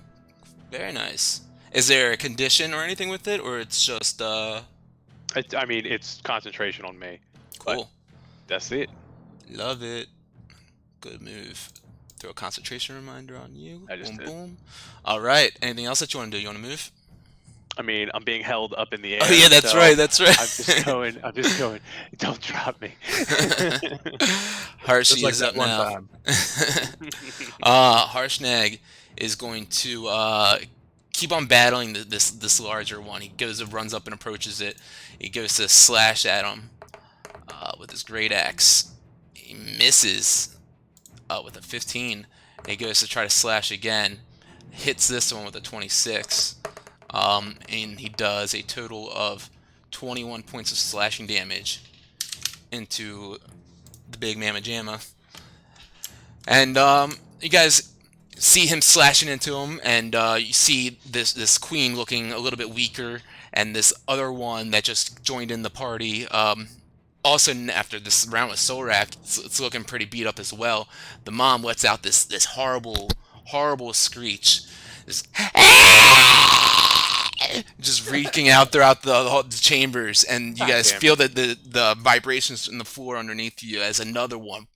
very nice. Is there a condition or anything with it, or it's just I mean, it's concentration on me. cool? That's it. Love it. Good move. Throw a concentration reminder on you. I just boom, did. boom. All right. Anything else that you want to do? You want to move? I mean, I'm being held up in the air. Oh yeah, that's so right. That's right. I'm just going. Don't drop me. Hershey Just like is that up one now. time. Harshnag is going to keep on battling this larger one. He goes and runs up and approaches it. He goes to slash at him with his great axe. He misses with a 15. He goes to try to slash again. Hits this one with a 26. And he does a total of 21 points of slashing damage into the big Mamma Jamma. And you guys see him slashing into him, and you see this queen looking a little bit weaker, and this other one that just joined in the party. Also, after this round with Solrak, it's looking pretty beat up as well. The mom lets out this horrible screech, just reeking out throughout the chambers, and you guys feel that the vibrations in the floor underneath you as another one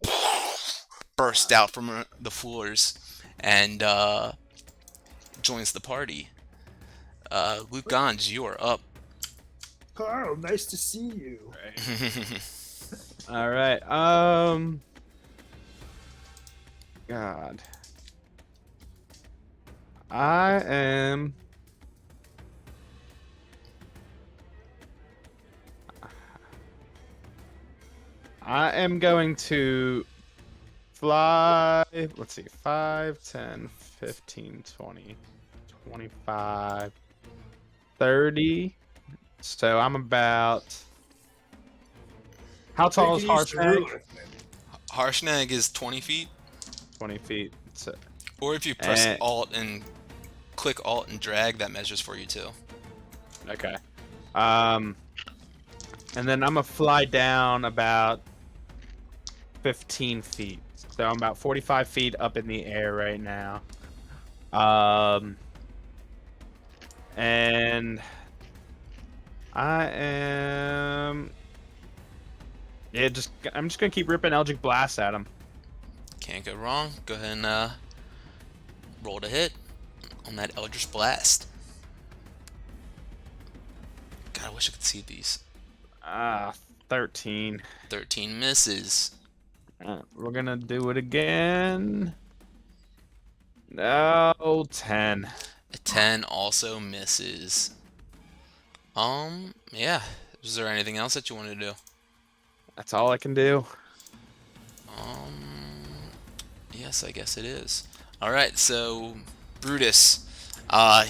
burst out from the floors and joins the party. Luke Gons, you are up. Carl, nice to see you. All right. God. I am going to fly. Let's see. 5, 10, 15, 20, 25, 30. So I'm about. How tall is Harshnag? Harshnag is 20 feet. 20 feet. So, Or if you press Alt and click Alt and drag, that measures for you too. okay. And then I'm gonna fly down about 15 feet. So I'm about 45 feet up in the air right now. And I am. Yeah, I'm just gonna keep ripping Eldritch Blast at him. Can't go wrong. Go ahead and roll to hit on that Eldritch Blast. God, I wish I could see these. 13. 13 misses. We're gonna do it again. No, 10. A 10 also misses. Yeah. Is there anything else that you want to do? That's all I can do. Yes, I guess it is. Alright, so Brutus, yeah,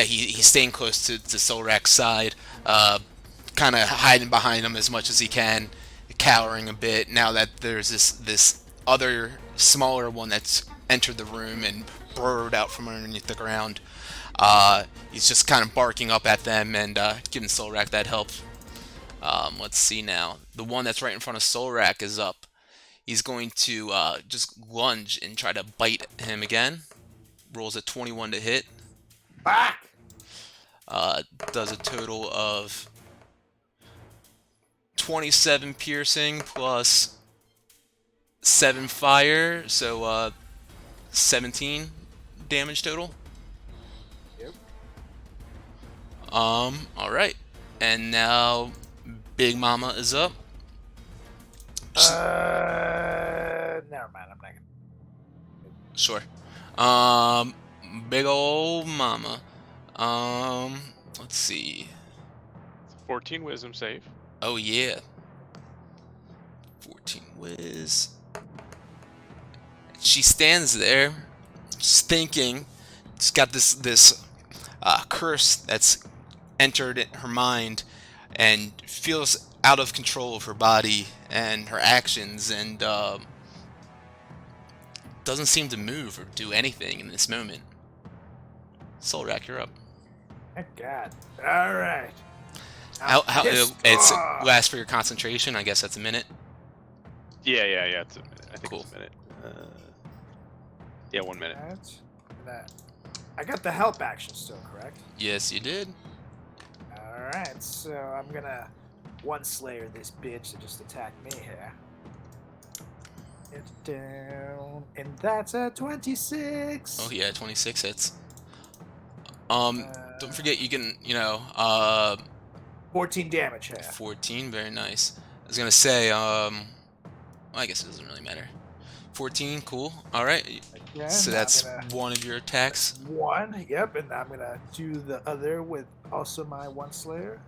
he's staying close to Solrak's side, kind of hiding behind him as much as he can, cowering a bit now that there's this other smaller one that's entered the room and burrowed out from underneath the ground. He's just kind of barking up at them and giving Solrak that help. Let's see now. The one that's right in front of Solrak is up. He's going to just lunge and try to bite him again. Rolls a 21 to hit. Back! Does a total of 27 piercing plus 7 fire, so 17 damage total. Yep. Alright. And now Big Mama is up. Never mind. I'm not gonna. Sure. Big ol' Mama. Let's see. 14 wisdom save. Oh yeah. 14 whiz. She stands there, just thinking. She's got this curse that's entered her mind, and feels out of control of her body and her actions, and doesn't seem to move or do anything in this moment. Solrak, you're up. Thank God. All right. How Pissed it's off. lasts for your concentration? I guess that's a minute. Yeah. It's a minute. I think Cool. it's a minute. Yeah, 1 minute. That. I got the help action still, correct? Yes, you did. All right. So I'm gonna one slayer this bitch that just attacked me here. It's down, and that's a 26. Oh yeah, 26 hits. Don't forget you can, 14 damage. 14, very nice. I was gonna say, well, I guess it doesn't really matter. 14, cool. All right. Yeah, So now that's I'm gonna one of your attacks. one. Yep, and I'm gonna do the other with also my one slayer.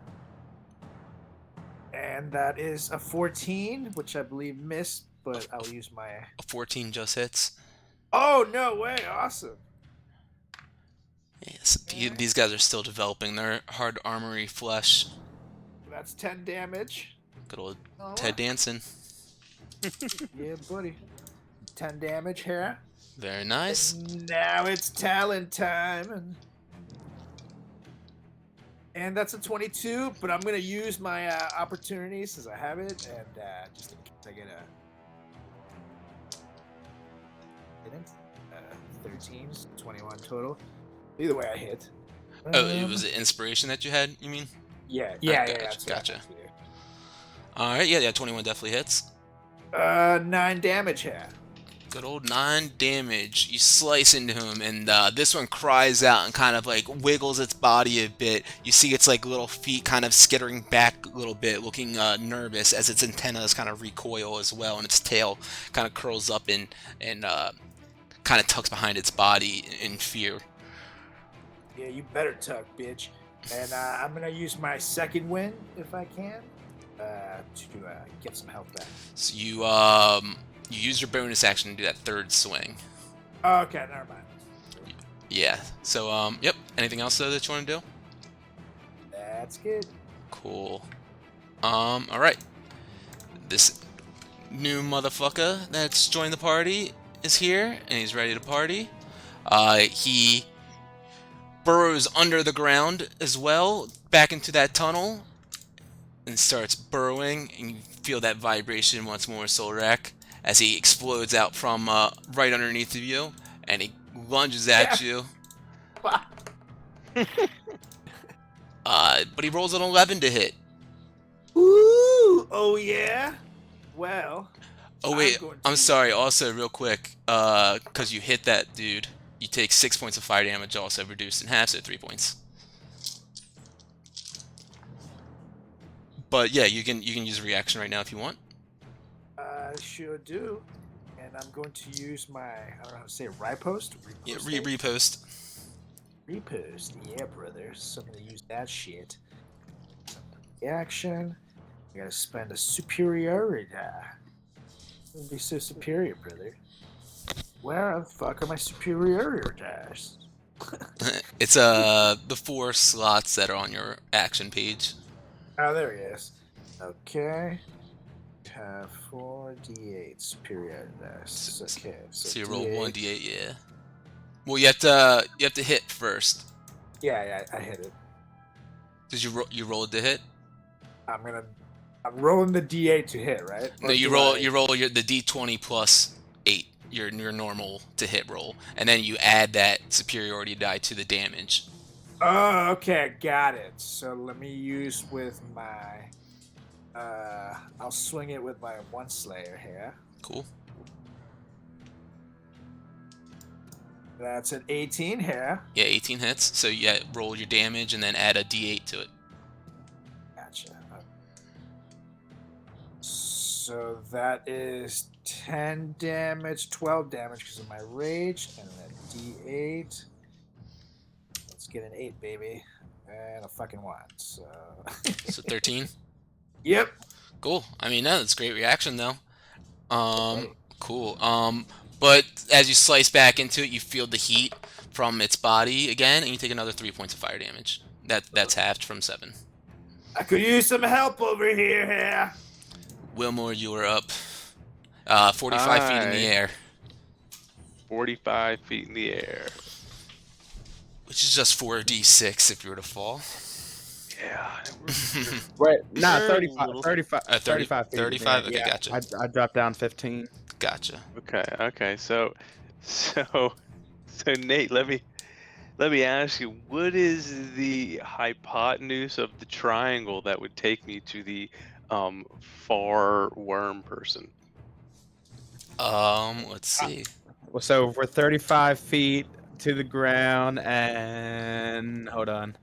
And that is a 14, which I believe missed, but I'll use my. A 14 just hits. Oh no way! Awesome. Yes, these guys are still developing their hard armory flesh. That's 10 damage. Good old Oh, Ted Danson. yeah, buddy. 10 damage here. Very nice. And now it's talent time. And that's a 22, but I'm going to use my opportunity since I have it. And just in case I get a 13, 21 total. Either way, I hit. Oh, it was the inspiration that you had, you mean? Yeah, Gotcha. Alright, yeah, 21 definitely hits. 9 damage here. Good old 9 damage. You slice into him, and this one cries out and kind of like wiggles its body a bit. You see its like little feet kind of skittering back a little bit, looking nervous as its antennas kind of recoil as well, and its tail kind of curls up and kind of tucks behind its body in fear. Yeah, you better tuck, bitch. And I'm gonna use my second win if I can to get some health back. So you use your bonus action to do that third swing. Oh, okay, never mind. Yeah. So yep. Anything else though that you want to do? That's good. Cool. All right. This new motherfucker that's joined the party is here, and he's ready to party. He burrows under the ground as well, back into that tunnel, and starts burrowing, and you feel that vibration once more, Solrak, as he explodes out from right underneath of you, and he lunges at you. But he rolls an 11 to hit. Ooh, oh yeah. Well. Oh wait, I'm sorry. Also, real quick, because you hit that dude, you take 6 points of fire damage, also reduced in half, so 3 points. But yeah, you can use a reaction right now if you want. I sure do. And I'm going to use my, I don't know how to say it, riposte? Yeah, repost. Repost, yeah, brother. So I'm going to use that shit. Reaction. I gotta spend a superiority die. Don't be so superior, brother. Where the fuck are my superiority dice? It's the 4 slots that are on your action page. Oh, there he is. Okay. 4d8 superiority dice. Okay. So you roll 1d8, yeah. Well, you have to hit first. Yeah, I hit it. Did you roll it to hit? I'm rolling the d8 to hit, right? No, you roll the d20 plus 8, your normal to hit roll, and then you add that superiority die to the damage. Oh, okay, got it. So let me use with my I'll swing it with my one slayer here. Cool. That's an 18 here. Yeah, 18 hits. So yeah, roll your damage and then add a d8 to it. Gotcha. So that is 10 damage, 12 damage because of my rage, and then d8. Let's get an 8, baby, and a fucking 1. So. So 13. Yep. Cool. I mean, that's a great reaction though. Cool. But as you slice back into it, you feel the heat from its body again, and you take another 3 points of fire damage. That's halved from 7. I could use some help over here. Wilmore, you are up. 45 feet in the air. 45 feet in the air. Which is just 4d6 if you were to fall. Yeah. Right, nah, Very 35, little. 35, 35 feet. 35? Okay, Yeah, gotcha. I dropped down 15. Gotcha. Okay. So Nate, let me ask you, what is the hypotenuse of the triangle that would take me to the far worm person? Let's see. So we're 35 feet. to the ground, and hold on.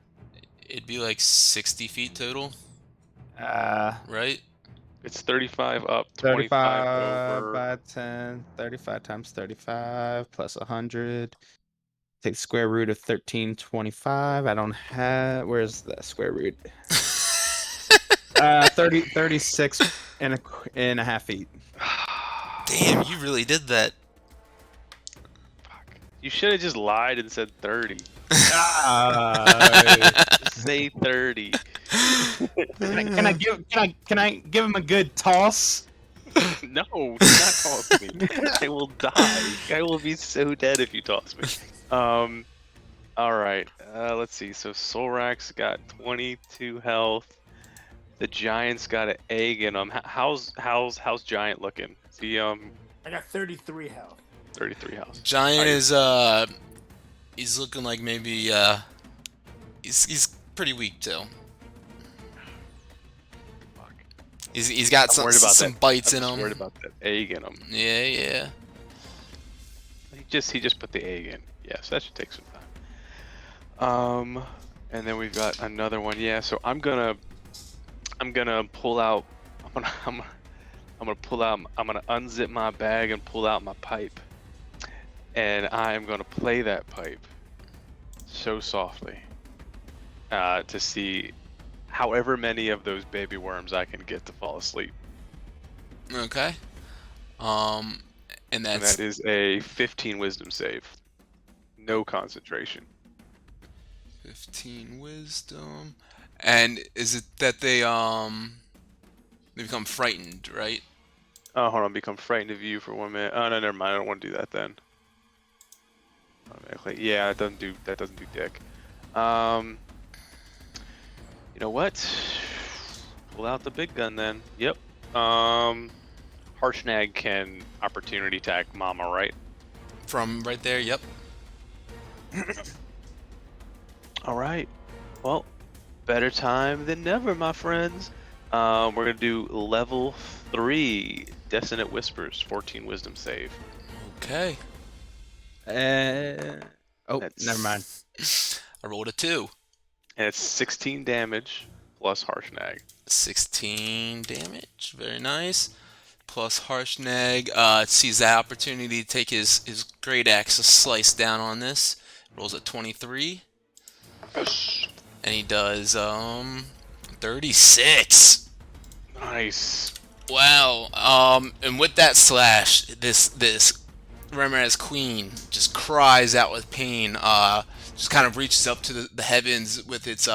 It'd be like 60 feet total, Uh, right? It's 35 up, 25 35 over. by 10. 35 times 35 plus 100. Take the square root of 1325. I don't have. Where's the square root? 36 and a half feet. Damn, you really did that. Fuck. You should have just lied and said 30. Say 30. Can I give him a good toss? No, do not toss me. I will die. I will be so dead if you toss me. All right. Let's see. So Solrak's got 22 health. The Giant's got an egg in him. How's Giant looking? Is he I got 33 health. 33 health. Giant is he's looking like maybe he's pretty weak too. Fuck. He's got I'm worried about some that. bites I'm in just him. worried about that egg in him. Yeah. He just put the egg in. Yes, that should take some time. And then we've got another one. Yeah, so I'm gonna pull out. I'm gonna unzip my bag and pull out my pipe, and I am gonna play that pipe so softly to see however many of those baby worms I can get to fall asleep. Okay. And And that's that is a 15 wisdom save. No concentration. 15 wisdom. And is it that they become frightened, right? Oh, hold on. Become frightened of you for 1 minute. Oh no, never mind. I don't want to do that then. Automatically. Yeah, that doesn't do dick. You know what? Pull out the big gun then. Yep. Harshnag can opportunity attack Mama, right? From right there, yep. All right. Well, better time than never, my friends. We're gonna do level 3 Dissonant Whispers, 14 wisdom save. Okay. Oh, That's- never mind. I rolled a 2. And it's 16 damage plus Harshnag. 16 damage. Very nice. Plus Harshnag. Sees that opportunity to take his great axe to slice down on this. Rolls a 23. And he does 36. Nice. Wow. And with that slash, this Remirez Queen just cries out with pain. Just kind of reaches up to the heavens with its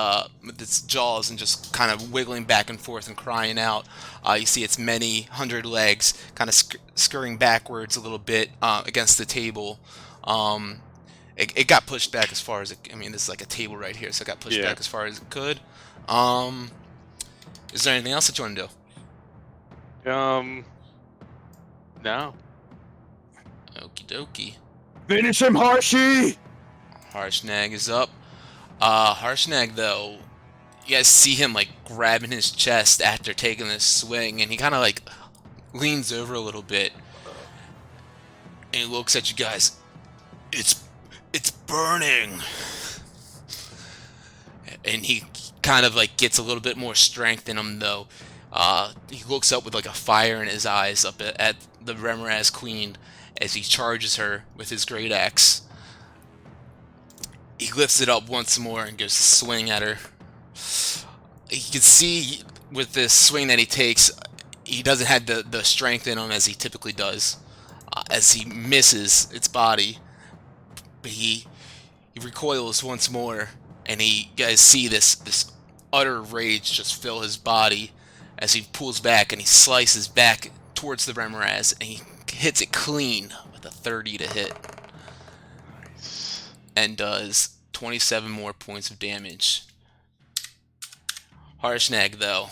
jaws and just kind of wiggling back and forth and crying out. You see its many hundred legs kind of scurrying backwards a little bit against the table. It got pushed back as far as it. I mean, this is like a table right here, so it got pushed back as far as it could. Is there anything else that you want to do? No. Okie dokie. Finish him, Harshy! Harshnag is up. Harshnag, though, you guys see him like grabbing his chest after taking this swing, and he kind of like leans over a little bit, and he looks at you guys. It's burning, and he kind of like gets a little bit more strength in him, though. He looks up with like a fire in his eyes up at the Remirez Queen as he charges her with his great axe. He lifts it up once more and goes to swing at her. You can see with this swing that he takes, he doesn't have the strength in him as he typically does. As he misses its body, but he recoils once more, and you guys see this utter rage just fill his body as he pulls back and he slices back towards the Remirez, and he hits it clean with a 30 to hit. And does 27 more points of damage. Harshnag, though,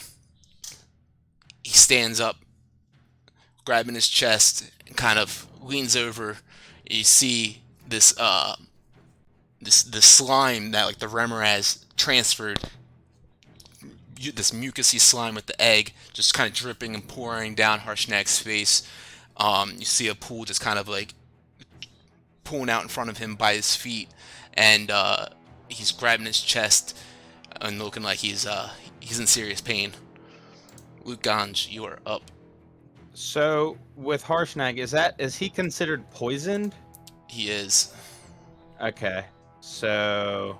he stands up, grabbing his chest, and kind of leans over. You see this the slime that like the Remirez transferred, this mucousy slime with the egg, just kind of dripping and pouring down Harshnag's face. You see a pool just kind of like pulling out in front of him by his feet, and he's grabbing his chest and looking like he's in serious pain. Luke Ganj, you are up. So with Harshnag, is he considered poisoned? He is. Okay, so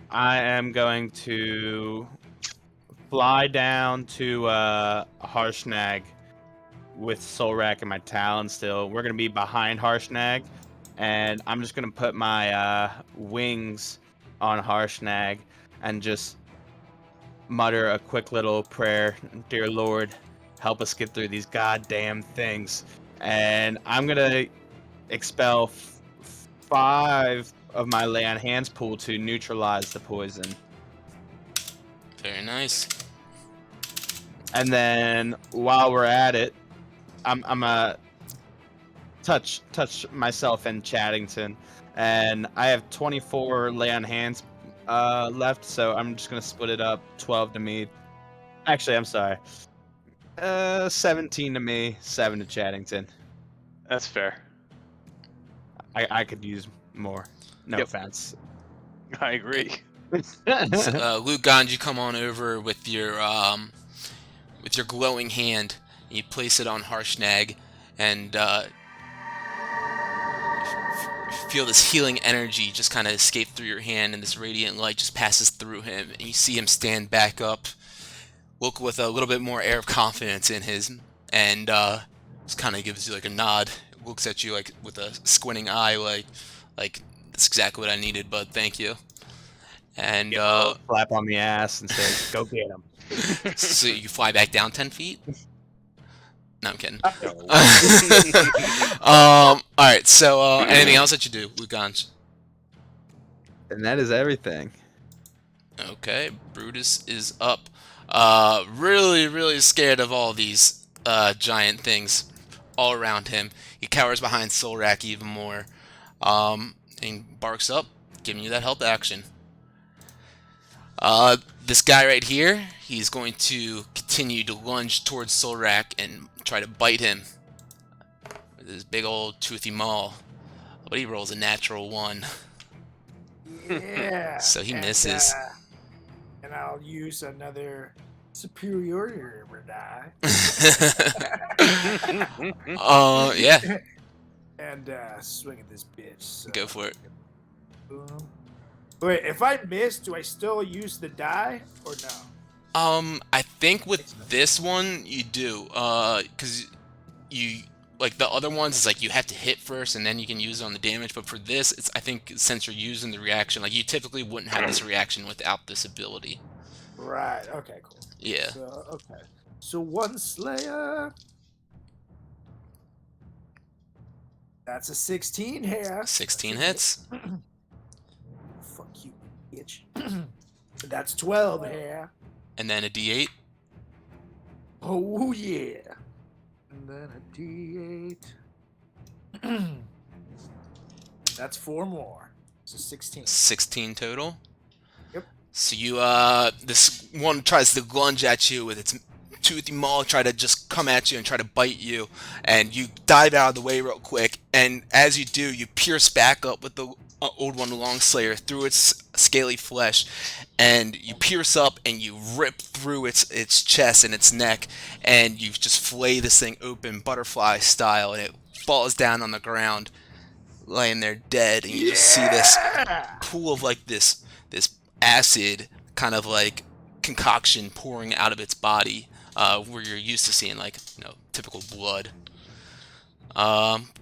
I am going to fly down to Harshnag with Solrak and my Talon still. We're gonna be behind Harshnag, and I'm just gonna put my wings on Harshnag and just mutter a quick little prayer. Dear Lord, help us get through these goddamn things. And I'm gonna expel 5 of my lay on hands pool to neutralize the poison. Very nice. And then while we're at it, I'm touch myself in Chaddington, and I have 24 lay on hands left, so I'm just gonna split it up. 12 to me. Actually, I'm sorry. 17 to me, 7 to Chaddington. That's fair. I could use more. No Yep. offense. I agree. So, Luke Ganj, you come on over with your glowing hand. And you place it on Harshnag, and feel this healing energy just kind of escape through your hand, and this radiant light just passes through him, and you see him stand back up, look with a little bit more air of confidence in his, and just kind of gives you like a nod, looks at you like with a squinting eye, like that's exactly what I needed, bud. Thank you. And Slap on the ass and say, "Go get him." so you fly back down 10 feet. No, I'm kidding. All right. So, anything else that you do, Luke Ganj? And that is everything. Okay, Brutus is up. Really, really scared of all these giant things all around him. He cowers behind Solrak even more, and barks up, giving you that help action. This guy right here, he's going to continue to lunge towards Solrak and try to bite him with his big old toothy maw, but he rolls a natural 1. Yeah. So he misses. And I'll use another superiority die. Yeah, And swing at this bitch. So. go for it. Boom. Wait, if I miss, do I still use the die or no? I think with this one you do, cause you like the other ones is like you have to hit first and then you can use it on the damage. But for this, it's I think since you're using the reaction, like you typically wouldn't have this reaction without this ability. Right. Okay. Cool. Yeah. So, okay. So 1 Slayer. That's a 16 here. 16 hits. Fuck you, bitch. That's 12 here. And then a D8. Oh yeah. And then a D8. That's 4 more. So 16. 16 total. Yep. So you this one tries to lunge at you with its toothy maw, try to just come at you and try to bite you, and you dive out of the way real quick, and as you do, you pierce back up with the old one Longslayer through its scaly flesh, and you pierce up and you rip through its chest and its neck, and you just flay this thing open butterfly style, and it falls down on the ground laying there dead, and you just see this pool of like this acid kind of like concoction pouring out of its body, where you're used to seeing like typical blood.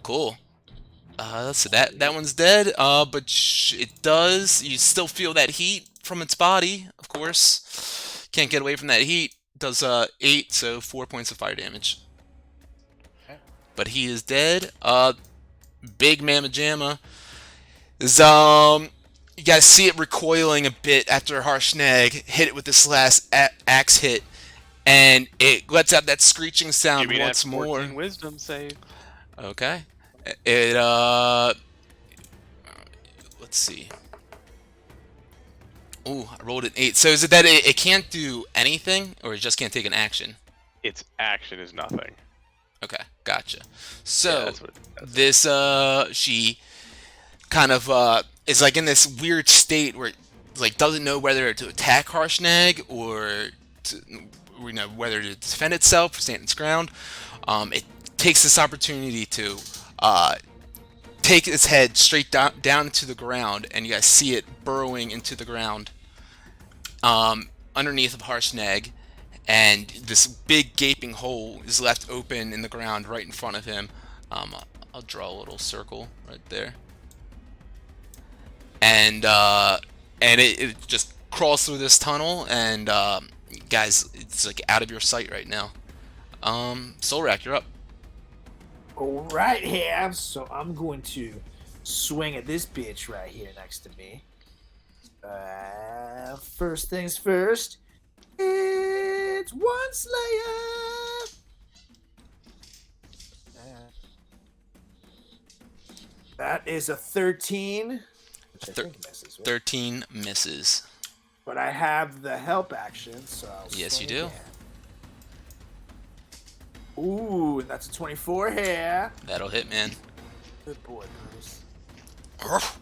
Cool. So that one's dead. But it does. You still feel that heat from its body, of course. Can't get away from that heat. Does 8, so 4 points of fire damage. But he is dead. Big Mamma Jamma is you guys see it recoiling a bit after Harshnag hit it with this last axe hit, and it lets out that screeching sound Give me once that more. 14 wisdom save. Okay. It let's see. Ooh, I rolled an 8. So is it that it can't do anything, or it just can't take an action? Its action is nothing. Okay. Gotcha. Yeah, So that's what. this she kind of is like in this weird state where like doesn't know whether to attack Harshnag or to, whether to defend itself or stand its ground. It takes this opportunity to take its head straight down into the ground, and you guys see it burrowing into the ground underneath of Harshnag, and this big gaping hole is left open in the ground right in front of him. I'll draw a little circle right there, and it just crawls through this tunnel, and guys, it's like out of your sight right now. Solrak, you're up. All right, here. So I'm going to swing at this bitch right here next to me. First things first. It's one Slayer. That is a 13, which I think misses. Right? 13 misses. But I have the help action, so I'll Yes, you swing do. again. Ooh, and that's a 24 here. That'll hit, man. Good boy, Bruce. Arrgh.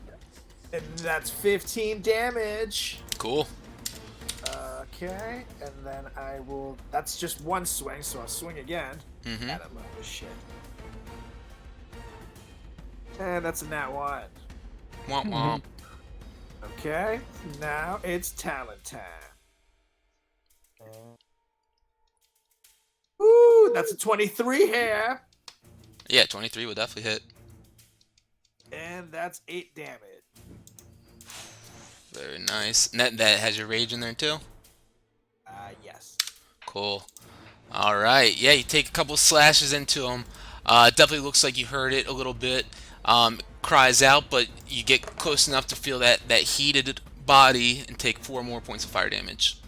And that's 15 damage. Cool. Okay, and then I will. That's just one swing, so I'll swing again. Mm-hmm. At him. Oh, shit. And that's a nat 1. Womp womp. Okay, now it's talent time. Ooh, that's a 23 here. Yeah, 23 would definitely hit. And that's 8 damage. Very nice. And that has your rage in there too? Yes. Cool. Alright, yeah, you take a couple slashes into him. Definitely looks like you hurt it a little bit. Cries out, but you get close enough to feel that heated body and take 4 more points of fire damage.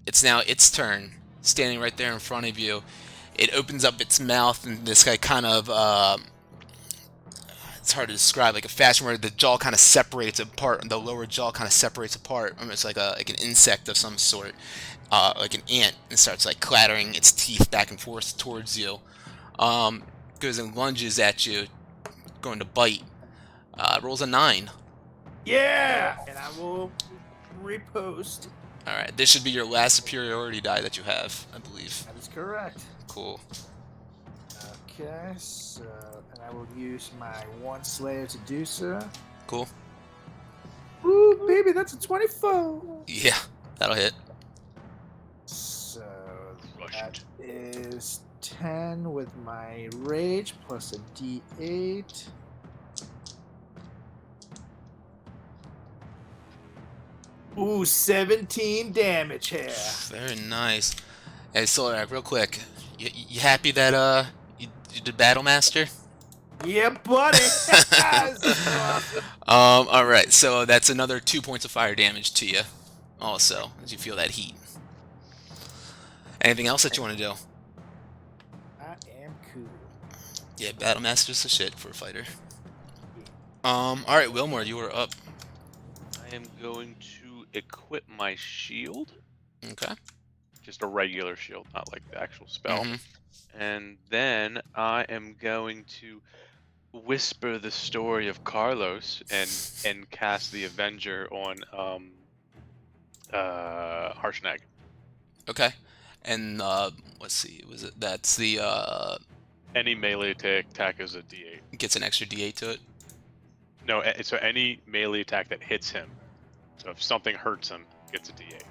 It's now its turn, standing right there in front of you. It opens up its mouth, and this guy kind of, it's hard to describe, like a fashion where the jaw kind of separates apart, and the lower jaw kind of separates apart, almost like an insect of some sort, like an ant, and starts like clattering its teeth back and forth towards you. Goes and lunges at you, going to bite. Rolls a 9. Yeah! And I will repost. Alright, this should be your last superiority die that you have, I believe. That is correct. Cool. Okay, so, and I will use my one Slayer to do so. Cool. Ooh, baby, that's a 24. Yeah, that'll hit. So, Crushed. that is 10 with my rage plus a d8. Ooh, 17 damage here. Very nice. Hey, Solrak, real quick. You happy that you did Battle Master? Yeah, buddy. All right. So that's another 2 points of fire damage to you. Also, as you feel that heat. Anything else that you want to do? I am cool. Yeah, Battle Master's the shit for a fighter. All right, Wilmore, you are up. I am going to equip my shield, Okay. just a regular shield, not like the actual spell. Mhm. And then I am going to whisper the story of Carlos and cast the Avenger on Harshnag. Okay. And let's see, that's the Any melee attack is a D8. gets an extra D8 to it. No, so any melee attack that hits him. So if something hurts him, gets a D8.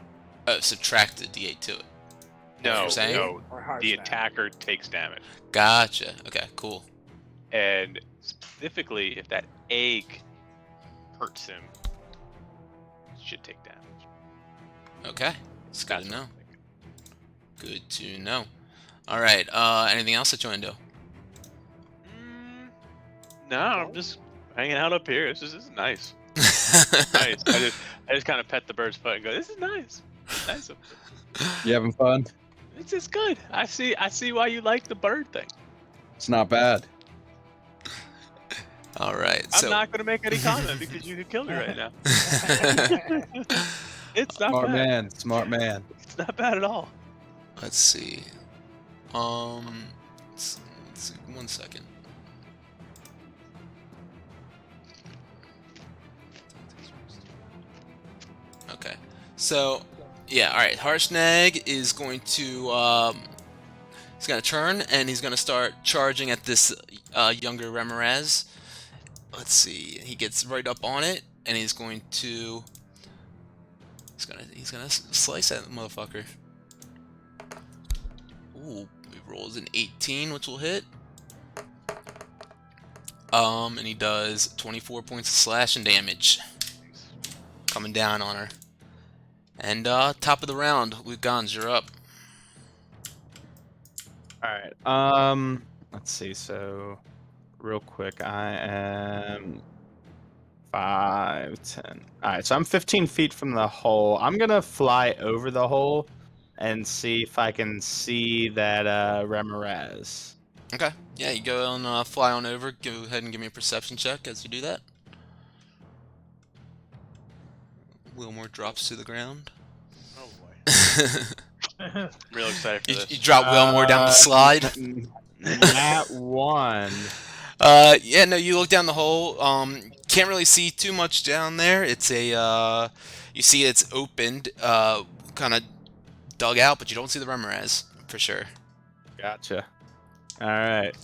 Oh, subtract the D8 to it. No, you're saying? no, Or hard the snap. attacker takes damage. Gotcha. Okay, cool. And specifically, if that egg hurts him, it should take damage. Okay. It's good That's to what know. I'm thinking. Good to know. All right. Anything else that you want to do? No, I'm just hanging out up here. This is nice. Nice. I just kind of pet the bird's foot and go, "This is nice. Nice up here. You having fun? It's just good. I see why you like the bird thing. It's not bad. All right. I'm So not gonna make any comment because you could kill me right now. It's not Smart bad. man. Smart man. It's not bad at all. Let's see. Let's see. 1 second. Okay. So, yeah. All right. Harshnag is going to he's gonna turn and he's gonna start charging at this younger Remoraz. Let's see. He gets right up on it and he's going to. He's gonna slice that motherfucker. Ooh, he rolls an 18, which will hit. And he does 24 points of slashing damage. Coming down on her. And top of the round, Lugans, you're up. Alright, let's see, so real quick, I am 5, 10. Alright, so I'm 15 feet from the hole. I'm gonna fly over the hole and see if I can see that Remoraz. Okay. Yeah, you go and fly on over. Go ahead and give me a perception check as you do that. Wilmore drops to the ground. Oh boy. I'm real excited for this. You drop Wilmore down the slide. That one. Yeah, no, you look down the hole. Can't really see too much down there. It's a, you see it's opened, kind of dug out, but you don't see the Remoraz for sure. Gotcha. Alright.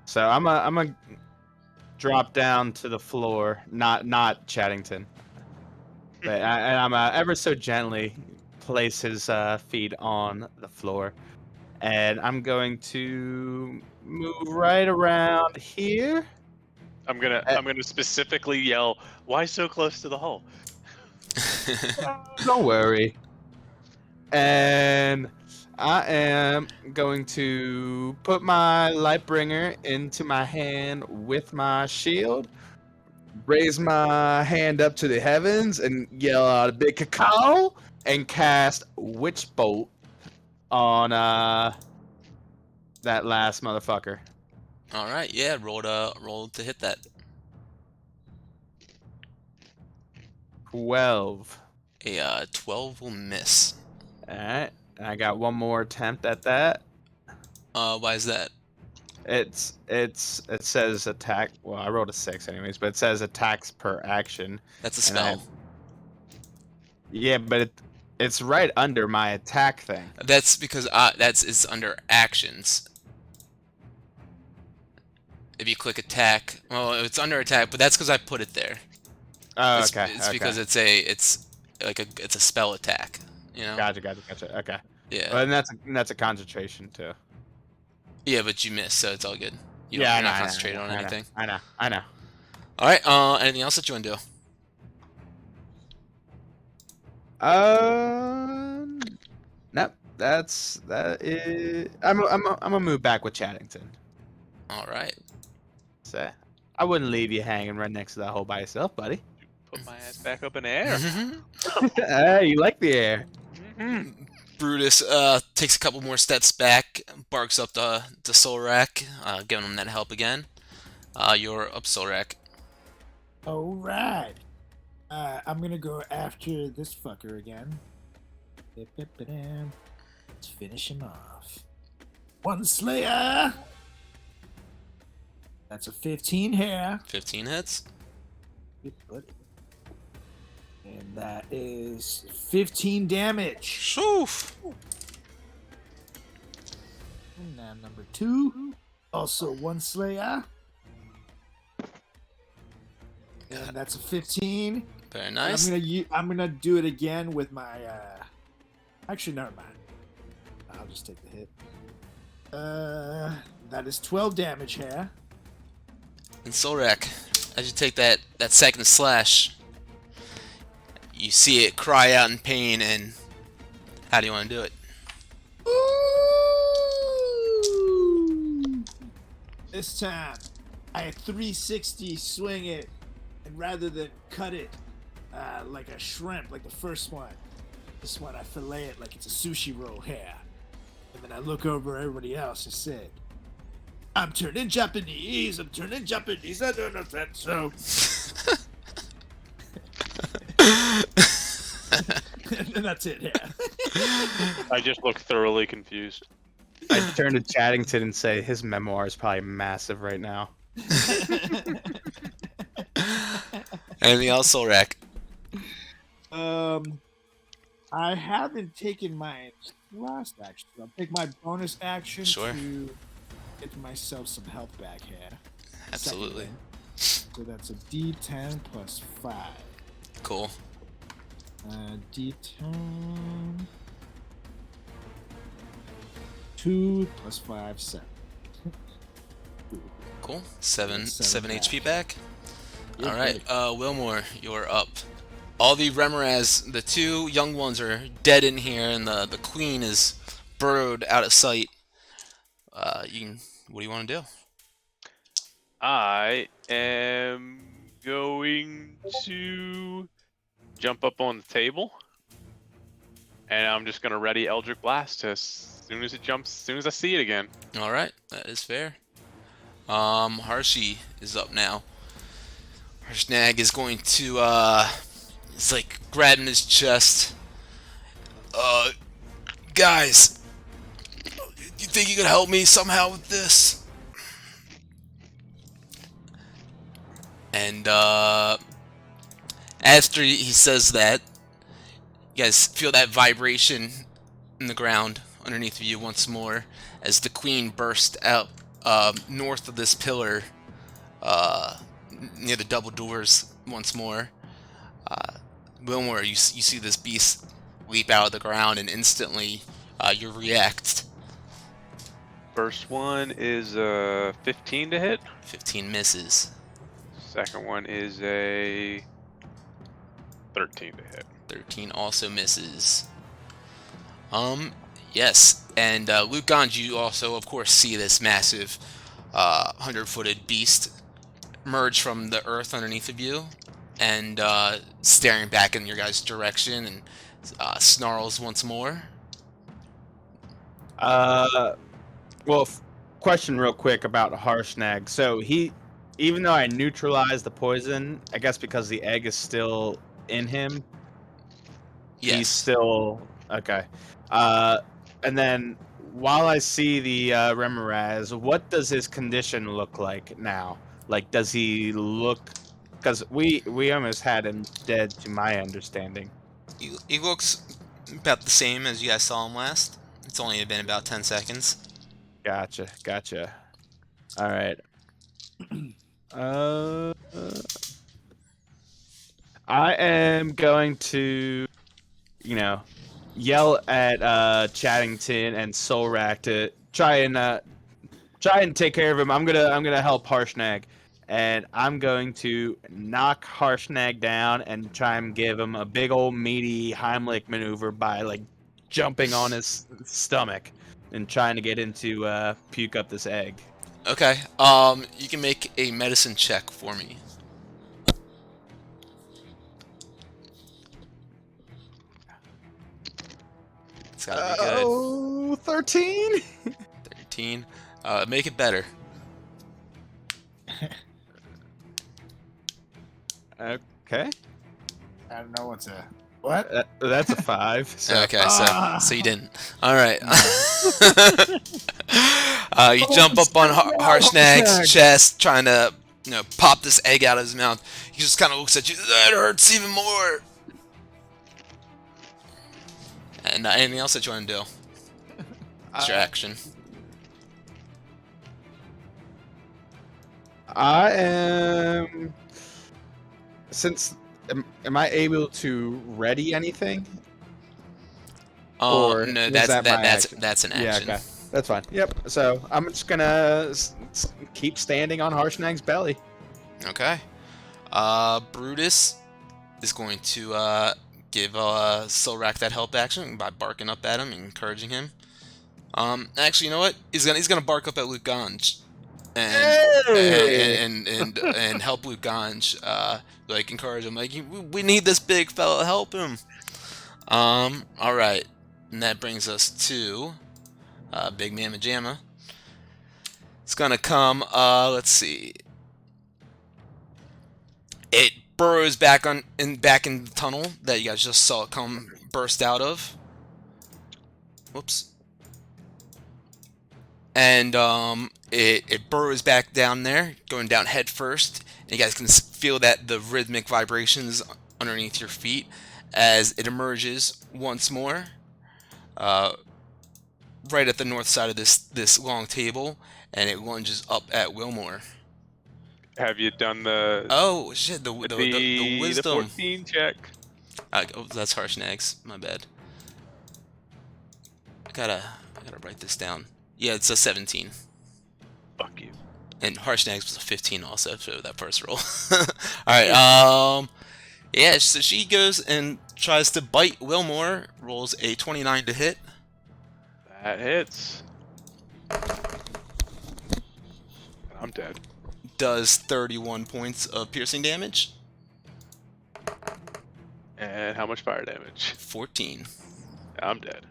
So I'm a drop down to the floor, not Chattington. But I'm ever so gently place his feet on the floor. And I'm going to move right around here. I'm gonna specifically yell, "Why so close to the hole?" Don't worry. And I am going to put my Lightbringer into my hand with my shield, raise my hand up to the heavens, and yell out a big cacao, and cast Witch Bolt on that last motherfucker. All right, yeah, roll to hit that. 12. A 12 will miss. All right, and I got one more attempt at that. Why is that? It says attack. Well, I rolled a 6 anyways, but it says attacks per action. That's a spell. Yeah, but it's right under my attack thing. That's because it's under actions. If you click attack, well, it's under attack, but that's because I put it there. Oh, It's, okay. it's okay. because it's a spell attack. You know. Gotcha. Okay. Yeah. Well, and that's a concentration too. Yeah, but you missed, so it's all good. You're I not know, concentrating on anything. I know. All right. Anything else that you want to do? Nope. That is. I'm gonna move back with Chattington. All right. So I wouldn't leave you hanging right next to that hole by yourself, buddy. Put my ass back up in the air. Hey, you like the air? Brutus takes a couple more steps back, barks up to Solrak, giving him that help again. You're up, Solrak. All right. I'm gonna go after this fucker again. Let's finish him off. One Slayer. That's a 15 hair. 15 hits. Good buddy. And that is 15 damage. Shoof. And now number 2. Also one Slayer. And that's a 15. Very nice. I'm gonna do it again with my actually never mind. I'll just take the hit. That is 12 damage here. And Solrak, as you take that second slash, you see it cry out in pain, and how do you want to do it? Ooh! This time, I 360 swing it, and rather than cut it like a shrimp, like the first one, this one I fillet it like it's a sushi roll here. And then I look over everybody else and said, I'm turning Japanese, I don't understand so. And that's it, yeah. I just look thoroughly confused. I turn to Chaddington and say his memoir is probably massive right now. Anything else, Solrak? I haven't taken my last action. I'll take my bonus action Sure. to get myself some health back here. Absolutely. So that's a D10 plus 5. Cool. D10. 2 plus 5, 7. Cool. Seven Seven HP back. back. You're All right. good. Wilmore, you're up. All the Remoraz, the two young ones are dead in here, and the queen is burrowed out of sight. What do you want to do? I am going to jump up on the table, and I'm just gonna ready Eldritch Blast as soon as it jumps, as soon as I see it again. All right, that is fair. Harshi is up now. Harshnag is going to he's like grabbing his chest. Guys, you think you could help me somehow with this? And after he says that, you guys feel that vibration in the ground underneath of you once more as the queen burst out north of this pillar near the double doors once more. Wilmore, you see this beast leap out of the ground, and instantly you react. First one is 15 to hit. 15 misses. Second one is a 13 to hit. 13 also misses. Yes, and Luke Ganj, you also, of course, see this massive 100-footed beast emerge from the earth underneath of you, and staring back in your guys' direction, and snarls once more. Well, question real quick about Harshnag. So even though I neutralized the poison, I guess because the egg is still in him, he's Yes. still okay. And then while I see the Remoraz, what does his condition look like now? Like, does he look? Because we almost had him dead, to my understanding. He looks about the same as you guys saw him last. It's only been about 10 seconds. Gotcha. All right. I am going to, yell at Chaddington and Solrak to try and take care of him. I'm gonna help Harshnag, and I'm going to knock Harshnag down and try and give him a big old meaty Heimlich maneuver by like jumping on his stomach and trying to get him to puke up this egg. Okay. You can make a medicine check for me. It's gotta be good. Oh, 13? 13. Make it better. Okay. I don't know what's a what? That's a 5. So. Okay, so you didn't. All right. You jump up on Harshnag's chest, trying to pop this egg out of his mouth. He just kind of looks at you. That hurts even more. And anything else that you want to do? It's your action. I am. Am I able to ready anything? Oh Or no, was that's that my that's action? that's an action. Yeah, okay. That's fine. Yep. So I'm just gonna keep standing on Harshnag's belly. Okay. Brutus is going to give Solrak that help action by barking up at him and encouraging him. Actually, you know what? He's gonna bark up at Luke Ganj and help Luke Ganj. Like encourage him. Like we need this big fella. Help him. All right, and that brings us to Big Mama Jamma. It's gonna come. Let's see. It burrows back in the tunnel that you guys just saw it burst out of. Whoops. And it burrows back down there, going down head first. And you guys can feel that the rhythmic vibrations underneath your feet as it emerges once more, right at the north side of this long table, and it lunges up at Wilmore. Have you done the Oh shit! The wisdom. 14 check? Oh, that's Harshnag's. My bad. I gotta write this down. Yeah, it's a 17. Fuck you. And Harshnag's was a 15 also, so that first roll. Alright, yeah, so she goes and tries to bite Wilmore, rolls a 29 to hit. That hits. I'm dead. Does 31 points of piercing damage. And how much fire damage? 14. I'm dead.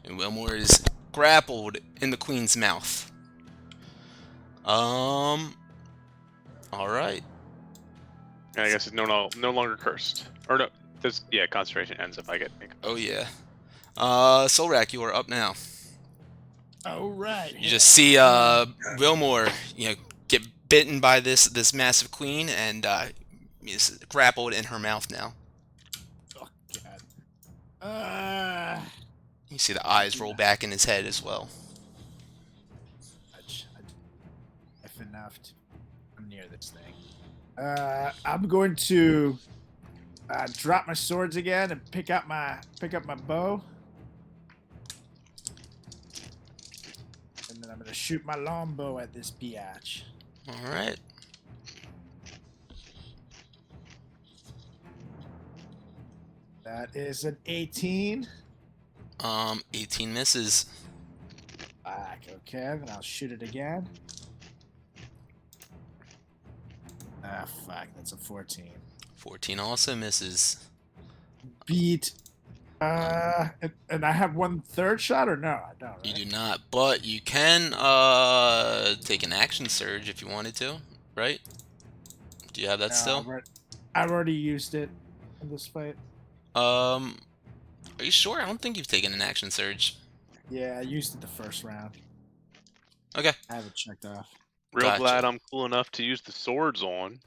And Wilmore is grappled in the queen's mouth. Alright. And I guess it's no longer cursed. Or no, yeah, concentration ends if I get. Oh yeah. Solrak, you are up now. All right. You just see Wilmore, get bitten by this massive queen, and is grappled in her mouth now. Oh God. You see the eyes roll back in his head as well. If enough, I'm near this thing. I'm going to drop my swords again and pick up my bow, and then I'm gonna shoot my longbow at this biatch. All right. That is an 18. 18 misses. Okay, then I'll shoot it again. Ah, fuck, that's a 14. 14 also misses. Beat. And I have 1/3 shot, or no? I don't. Right? You do not, but you can take an action surge if you wanted to, right? Do you have that No, still? I've already used it in this fight. Are you sure? I don't think you've taken an action surge. Yeah, I used it the first round. Okay. I have it checked off. Real Gotcha. glad I'm cool enough to use the swords on.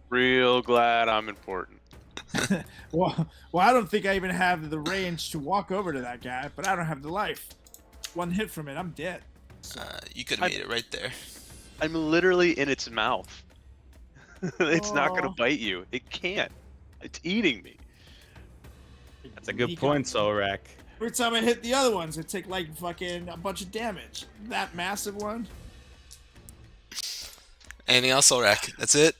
Real glad I'm important. Well, I don't think I even have the range to walk over to that guy, but I don't have the life. One hit from it, I'm dead. You could have made it right there. I'm literally in its mouth. It's not gonna Aw. bite you. It can't. It's eating me. That's a good point, Solrak. Every time I hit the other ones, I take like fucking a bunch of damage. That massive one. Anything else, Solrak? That's it?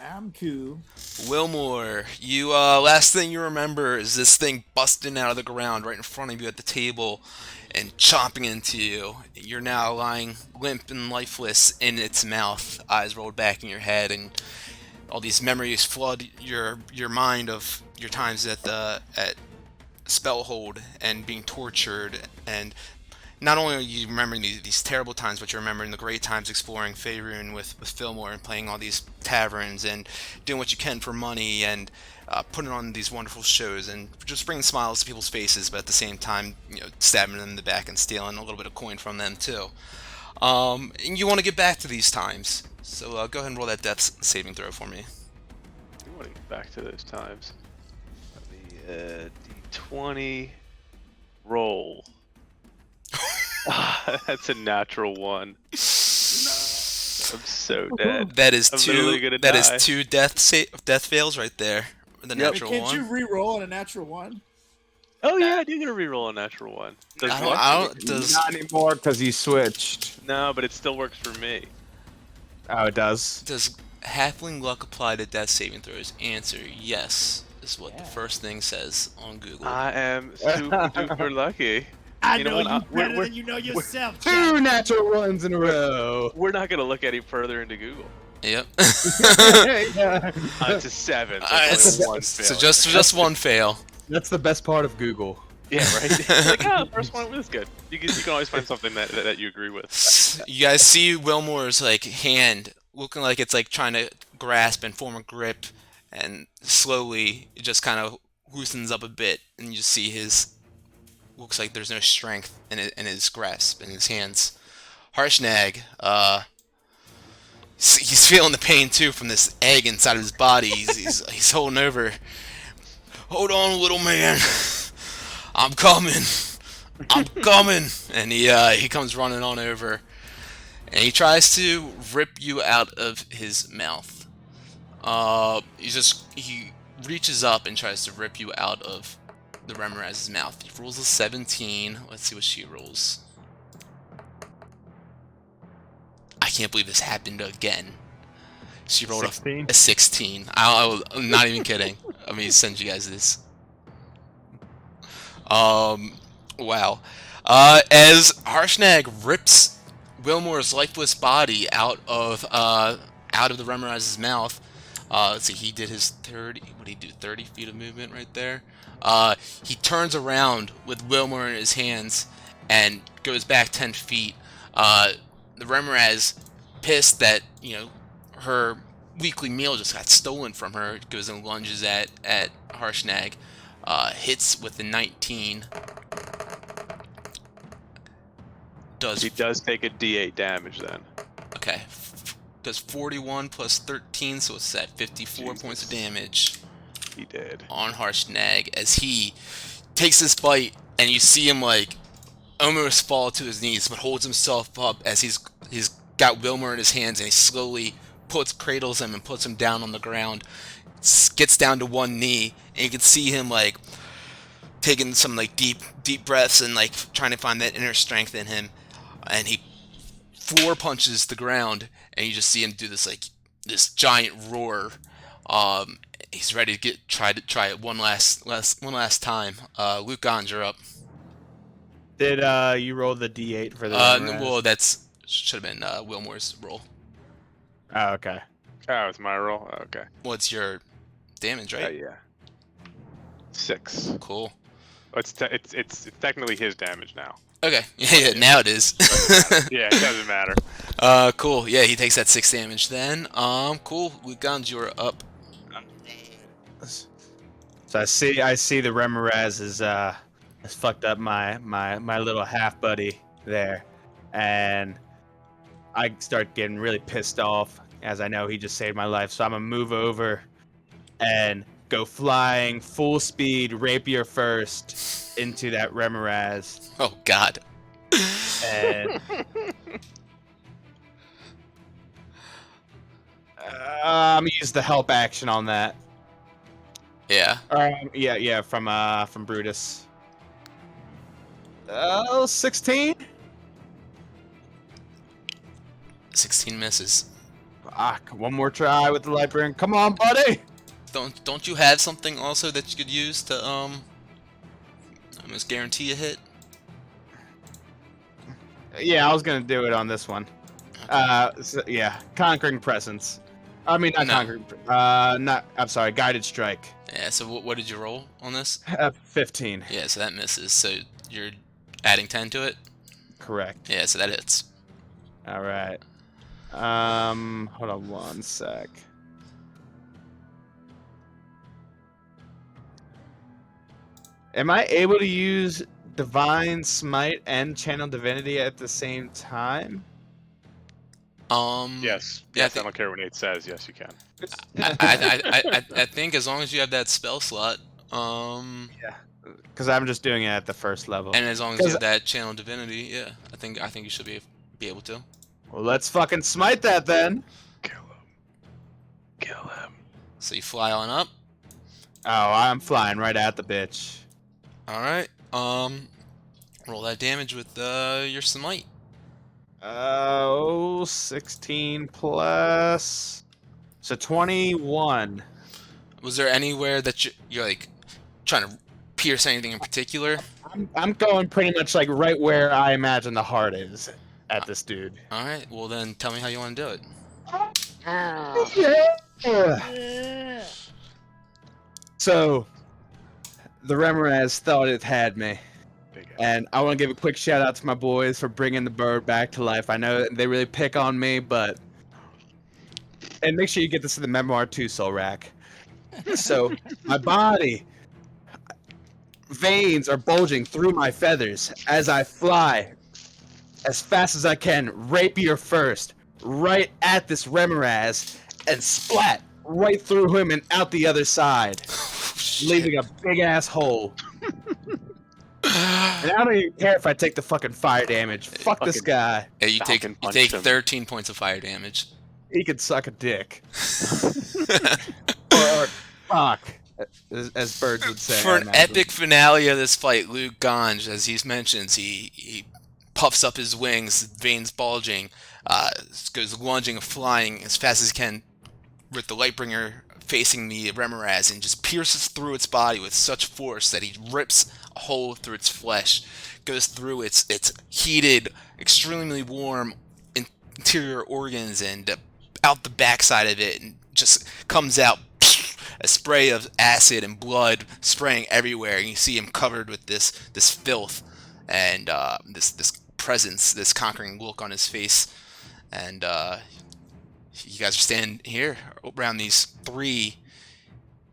I'm cool. Wilmore, you last thing you remember is this thing busting out of the ground right in front of you at the table and chomping into you. You're now lying limp and lifeless in its mouth, eyes rolled back in your head, and all these memories flood your mind of your times at Spellhold and being tortured. And not only are you remembering these terrible times, but you're remembering the great times exploring Faerun with Fillmore and playing all these taverns and doing what you can for money and putting on these wonderful shows and just bringing smiles to people's faces, but at the same time, stabbing them in the back and stealing a little bit of coin from them too. And you want to get back to these times, so go ahead and roll that death saving throw for me. I want to get back to those times. The D20 roll. That's a natural one. I'm so dead. That is I'm two. literally gonna That die. is two death fails right there. The natural Can't one. you re-roll on a natural one? Oh yeah, I do get a reroll on natural one. Does I what? don't. Does Not anymore because he switched. No, but it still works for me. Oh, it does. does halfling luck apply to death saving throws? Answer yes. Is what the Yeah. first thing says on Google. I am super duper lucky. I You know know what, you we're- better we're- than you know yourself, Two Jack. natural ones in a row. We're not gonna look any further into Google. Yep. Yeah. It's a 7. So Alright, it's only one so failure. just one fail. That's the best part of Google. Yeah, right. It's like, oh, the first one was good. You can always find something that you agree with. You guys see Wilmore's hand looking like it's trying to grasp and form a grip, and slowly it just kind of loosens up a bit, and you see his looks like there's no strength in his grasp in his hands. Harshnag, he's feeling the pain too from this egg inside of his body. He's holding over. Hold on, little man. I'm coming. I'm coming. And he comes running on over, and he tries to rip you out of his mouth. He reaches up and tries to rip you out of the Remoraz's mouth. He rolls a 17. Let's see what she rolls. I can't believe this happened again. She rolled 16? a 16. I'm not even kidding. Let me send you guys this. Wow. As Harshnag rips Wilmore's lifeless body out of the Remoraz's mouth. Let's see, he did his 30. What did he do? 30 feet of movement right there. He turns around with Wilmore in his hands and goes back 10 feet. The Remoraz, pissed that her weekly meal just got stolen from her, goes and lunges at Harshnag. Hits with the 19. He does take a D8 damage then. Okay. Does 41 plus 13, so it's at 54 points of damage. He did. On Harshnag as he takes this bite, and you see him like almost fall to his knees, but holds himself up as he's got Wilmer in his hands, and he slowly cradles him and puts him down on the ground. Gets down to one knee, and you can see him like taking some like deep breaths and like trying to find that inner strength in him, and he floor punches the ground, and you just see him do this giant roar. He's ready to try it one last time. Luke Gons, you're up. Did you roll the D8 for the well, that's should have been Wilmore's roll. Oh, okay. Oh, it's my roll? Okay. What's your damage, right? Yeah. 6. Cool. It's technically his damage now. Okay. Yeah, now it is. Yeah, it doesn't matter. Cool. Yeah, he takes that 6 damage then. Cool. Luke Gons, you're up. So I see the Remoraz has fucked up my little half buddy there, and I start getting really pissed off as I know he just saved my life. So I'm gonna move over and go flying full speed, rapier first, into that Remoraz. Oh God. And I'm gonna use the help action on that. Yeah. Yeah, from Brutus. Oh, 16? 16 misses. One more try with the Librarian. Come on, buddy! Don't you have something also that you could use to almost guarantee a hit? Yeah, I was gonna do it on this one. Yeah, Conquering Presence. I mean, not No. Conquering. I'm sorry, Guided Strike. Yeah. So what did you roll on this? 15. Yeah. So that misses. So you're adding 10 to it. Correct. Yeah. So that hits. All right. Hold on one sec. Am I able to use Divine Smite and Channel Divinity at the same time? Yes. Yeah, Yes, I don't care what Nate says. Yes, you can. I think as long as you have that spell slot, Yeah. Because I'm just doing it at the first level. and as long as you have that channel divinity, yeah, I think you should be able to. Well, let's fucking smite that then. Kill him. Kill him. So you fly on up. Oh, I'm flying right at the bitch. All right. Roll that damage with your smite. Oh, 16 plus. So 21. Was there anywhere that you're like trying to pierce anything in particular? I'm going pretty much like right where I imagine the heart is at this dude. All right. Well, then tell me how you want to do it. Yeah. So, the Remoraz thought it had me. And I want to give a quick shout out to my boys for bringing the bird back to life. I know they really pick on me, but... And make sure you get this in the memoir too, Soul Rack. So my body veins are bulging through my feathers as I fly as fast as I can, rapier first, right at this Remoraz, and splat right through him and out the other side, leaving a big ass hole. And I don't even care if I take the fucking fire damage. Fuck this Fucking guy. Yeah, you Falcon take 13 punched points of fire damage. He could suck a dick. or fuck, as birds would say. For I an imagine. epic finale of this fight, Luke Ganj, as he mentions, he puffs up his wings, veins bulging, goes lunging and flying as fast as he can with the Lightbringer facing the Remoraz and just pierces through its body with such force that he rips a hole through its flesh, goes through its heated, extremely warm interior organs and out the backside of it, and just comes out a spray of acid and blood spraying everywhere. And you see him covered with this filth and this presence, this conquering look on his face. And you guys are standing here around these 3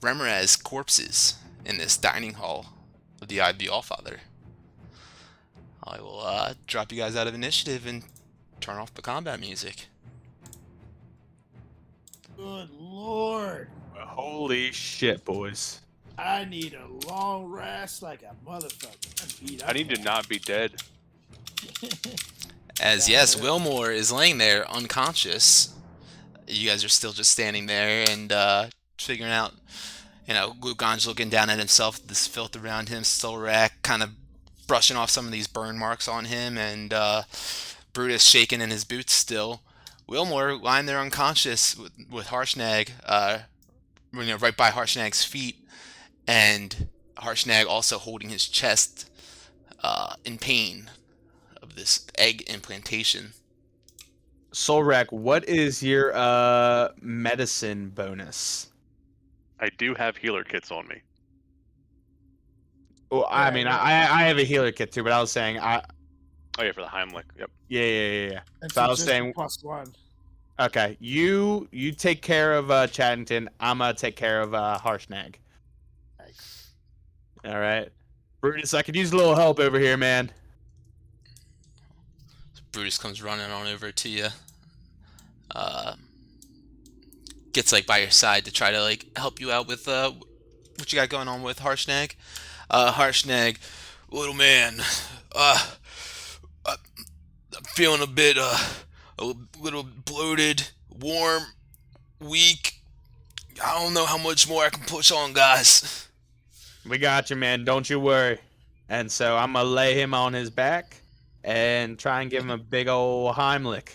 Remoraz corpses in this dining hall of the Eye of the Allfather. I will drop you guys out of initiative and turn off the combat music. Good lord. Holy shit, boys. I need a long rest like a motherfucker. I'm beat I up. need to not be dead. As yes, Wilmore is laying there unconscious. You guys are still just standing there and figuring out, Luke Ganj looking down at himself, this filth around him, Solrak kind of brushing off some of these burn marks on him, and Brutus shaking in his boots still. Wilmore lying there unconscious with Harshnag, right by Harshnag's feet, and Harshnag also holding his chest in pain of this egg implantation. Solrak, what is your medicine bonus? I do have healer kits on me. Well, I mean, I have a healer kit too, but I was saying, Oh yeah, for the Heimlich. Yep. yeah. That's So I was just saying, +1. okay, you take care of Chattington. I'm gonna take care of Harshnag. Thanks. All right, Brutus, I could use a little help over here, man. Brutus comes running on over to you. Gets by your side to try to help you out with what you got going on with Harshnag. Harshnag, little man, I'm feeling a little bloated, warm, weak. I don't know how much more I can push on, guys. We got you, man. Don't you worry. And so I'm gonna lay him on his back and try and give him a big old Heimlich.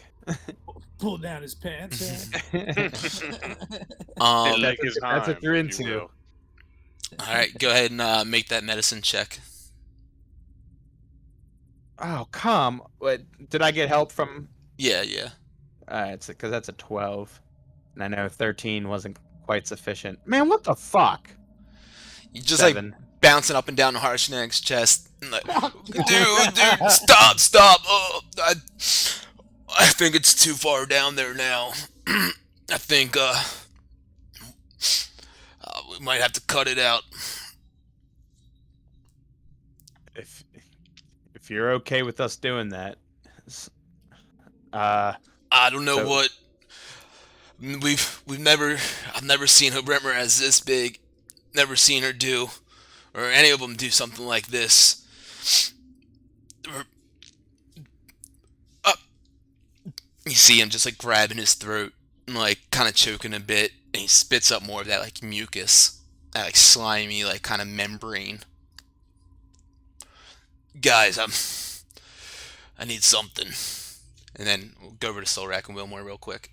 Pull down his pants. That's Lick his what Heim, you're if you into. will. All right, go ahead and make that medicine check. Oh, come. Wait, did I get help from? Yeah. It's because that's a 12, and I know 13 wasn't quite sufficient. Man, what the fuck? You just 7. bouncing up and down Harshnag's chest. And dude, stop! Oh, I think it's too far down there now. I think we might have to cut it out. If you're okay with us doing that, I don't know So- what I've never seen her Bremer as this big. Never seen her do, or any of them do something like this. You see him just grabbing his throat and kind of choking a bit, and he spits up more of that mucus, that slimy kind of membrane. Guys, I need something. And then we'll go over to Solrak and Wilmore real quick.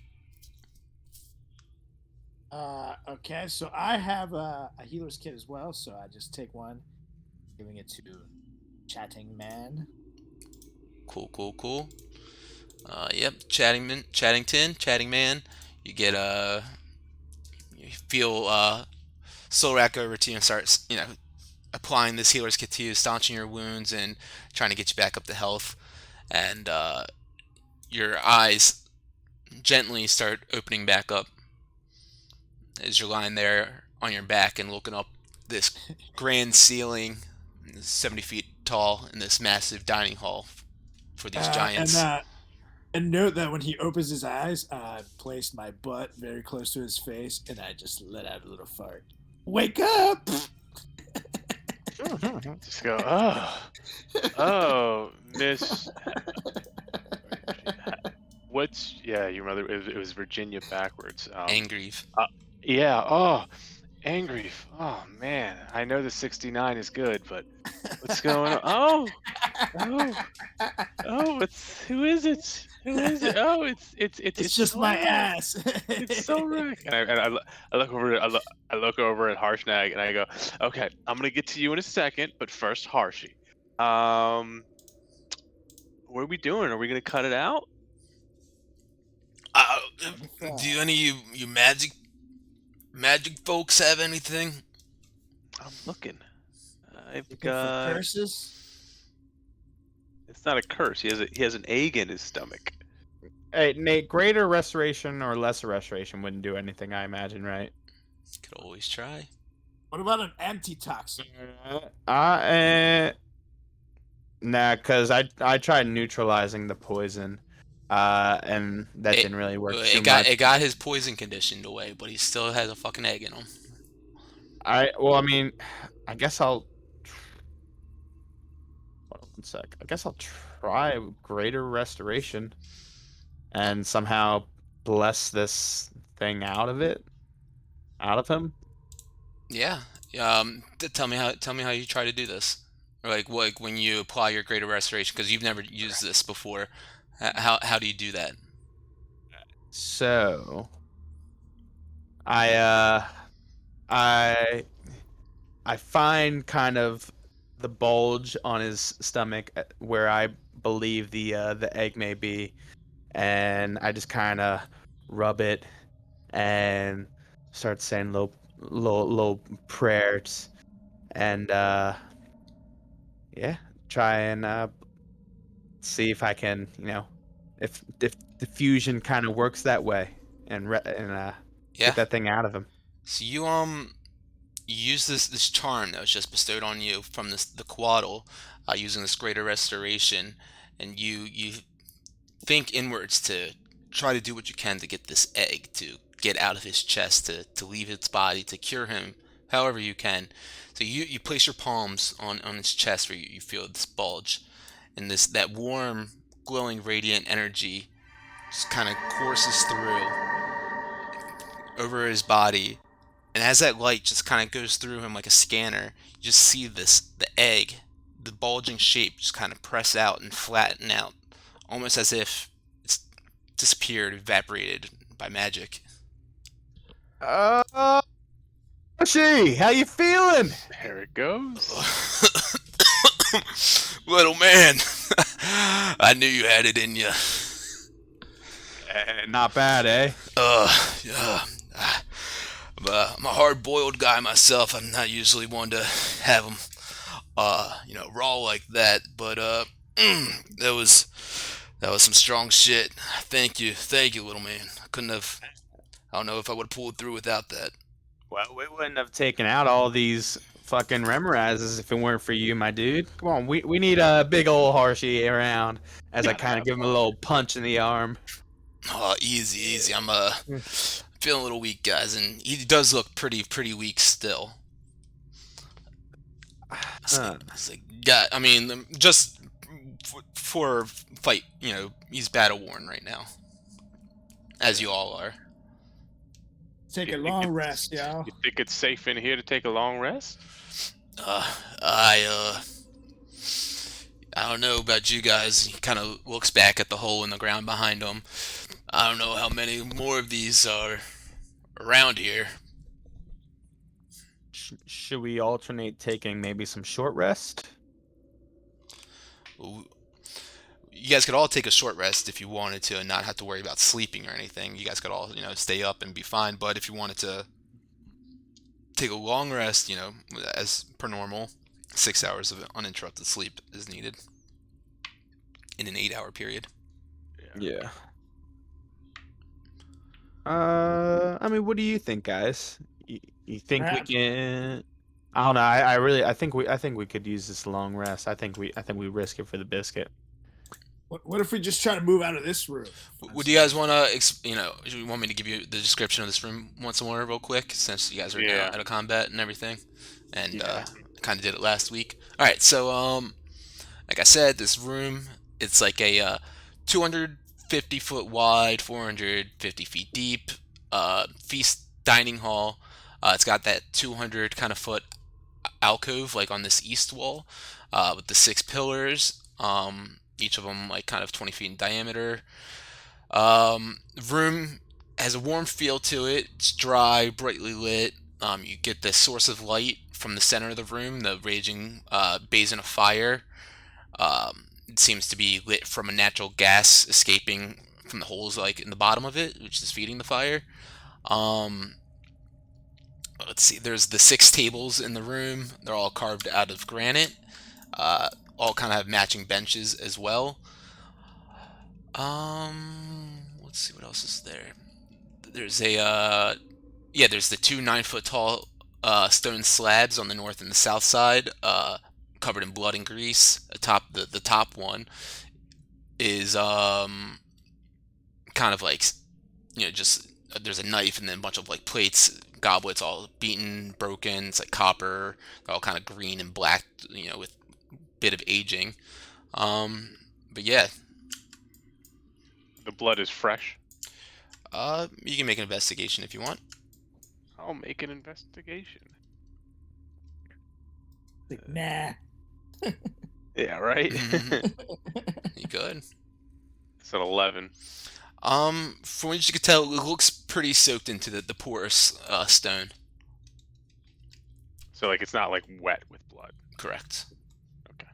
Okay, so I have a healer's kit as well, so I just take one, giving it to Chatting Man. Cool. Yep, Chatting Man. You get you feel Solrak over to you and starts, applying this healer's kit to you, staunching your wounds and trying to get you back up to health. And your eyes gently start opening back up as you're lying there on your back and looking up this grand ceiling, 70 feet tall, in this massive dining hall for these giants. And note that when he opens his eyes, I placed my butt very close to his face, and I just let out a little fart. Wake up! Just go, oh, Miss. What's your mother? It was Virginia backwards. Angrieve. Yeah. Oh, angry. Oh man, I know the 69 is good, but what's going on? Oh, who is it? Who is it? Oh, It's just my ass. It's so right. I look over. I look over at Harshnag and I go, okay, I'm gonna get to you in a second, but first, Harshy. What are we doing? Are we gonna cut it out? Do any of you magic folks have anything? I'm looking. I've Looking for got. curses? It's not a curse. He has an egg in his stomach. Hey, Nate, greater restoration or lesser restoration wouldn't do anything, I imagine, right? Could always try. What about an antitoxin? Nah, because I tried neutralizing the poison, and that didn't really work too much. It got his poison conditioned away, but he still has a fucking egg in him. Well, I mean, I guess I'll. Hold on one sec. I guess I'll try greater restoration, and somehow bless this thing out of him. Yeah. Tell me how you try to do this. Or like when you apply your greater restoration, because you've never used this before. How do you do that? So, I find kind of the bulge on his stomach where I believe the egg may be, and I just kind of rub it and start saying little prayers, and yeah, try and see if I can, if the fusion kind of works that way, and Yeah. get that thing out of him. So you use this charm that was just bestowed on you from the Quaddle, using this greater restoration, and you think inwards to try to do what you can to get this egg to get out of his chest, to leave its body, to cure him however you can. So you place your palms on his chest where you feel this bulge, and that warm, glowing, radiant energy just kind of courses through over his body. And as that light just kind of goes through him like a scanner, you just see the egg, the bulging shape, just kind of press out and flatten out, almost as if it's disappeared, evaporated by magic. Yoshi, how you feeling? There it goes. Little man, I knew you had it in you. Not bad, eh? Yeah. I'm a hard-boiled guy myself. I'm not usually one to have them, raw like that. But that was some strong shit. Thank you, little man. I don't know if I would have pulled through without that. Well, we wouldn't have taken out all these fucking Remorazes if it weren't for you, my dude. Come on, we need a big old Harshy around as I kind of give him a little punch in the arm. Oh, easy. I'm feeling a little weak, guys, and he does look pretty weak still. It's like, yeah, I mean, just for fight, he's battle worn right now, as you all are. Take a long rest, y'all. You think it's safe in here to take a long rest? I don't know about you guys. He kind of looks back at the hole in the ground behind him. I don't know how many more of these are around here. Should we alternate taking maybe some short rest? You guys could all take a short rest if you wanted to and not have to worry about sleeping or anything. You guys could all, stay up and be fine. But if you wanted to take a long rest, as per normal, 6 hours of uninterrupted sleep is needed in an 8-hour period. Yeah. I mean, what do you think, guys? You think we Perhaps- can? I don't know. I think we could use this long rest. I think we risk it for the biscuit. What if we just try to move out of this room? Would you guys want to, do you want me to give you the description of this room once more real quick, since you guys are now out of combat and everything? And kind of did it last week. All right, so like I said, this room, it's like a 250 foot wide, 450 feet deep feast dining hall. It's got that 200 kind of foot alcove like on this east wall with the 6 pillars. Each of them like kind of 20 feet in diameter. Room has a warm feel to it. It's dry, brightly lit. You get the source of light from the center of the room, the raging basin of fire. It seems to be lit from a natural gas escaping from the holes like in the bottom of it, which is feeding the fire. Let's see. There's the 6 tables in the room. They're all carved out of granite. All kind of have matching benches as well. Let's see what else is there. There's there's the 2 9-foot tall stone slabs on the north and the south side, covered in blood and grease. The top one is kind of like just there's a knife and then a bunch of like plates, goblets, all beaten, broken. It's like copper. They're all kind of green and black, with a bit of aging. But yeah. The blood is fresh. You can make an investigation if you want. I'll make an investigation. Nah. Yeah, right? You good? It's an 11. From what you can tell, it looks pretty soaked into the porous stone. So, like, it's not, like, wet with blood. Correct. Okay.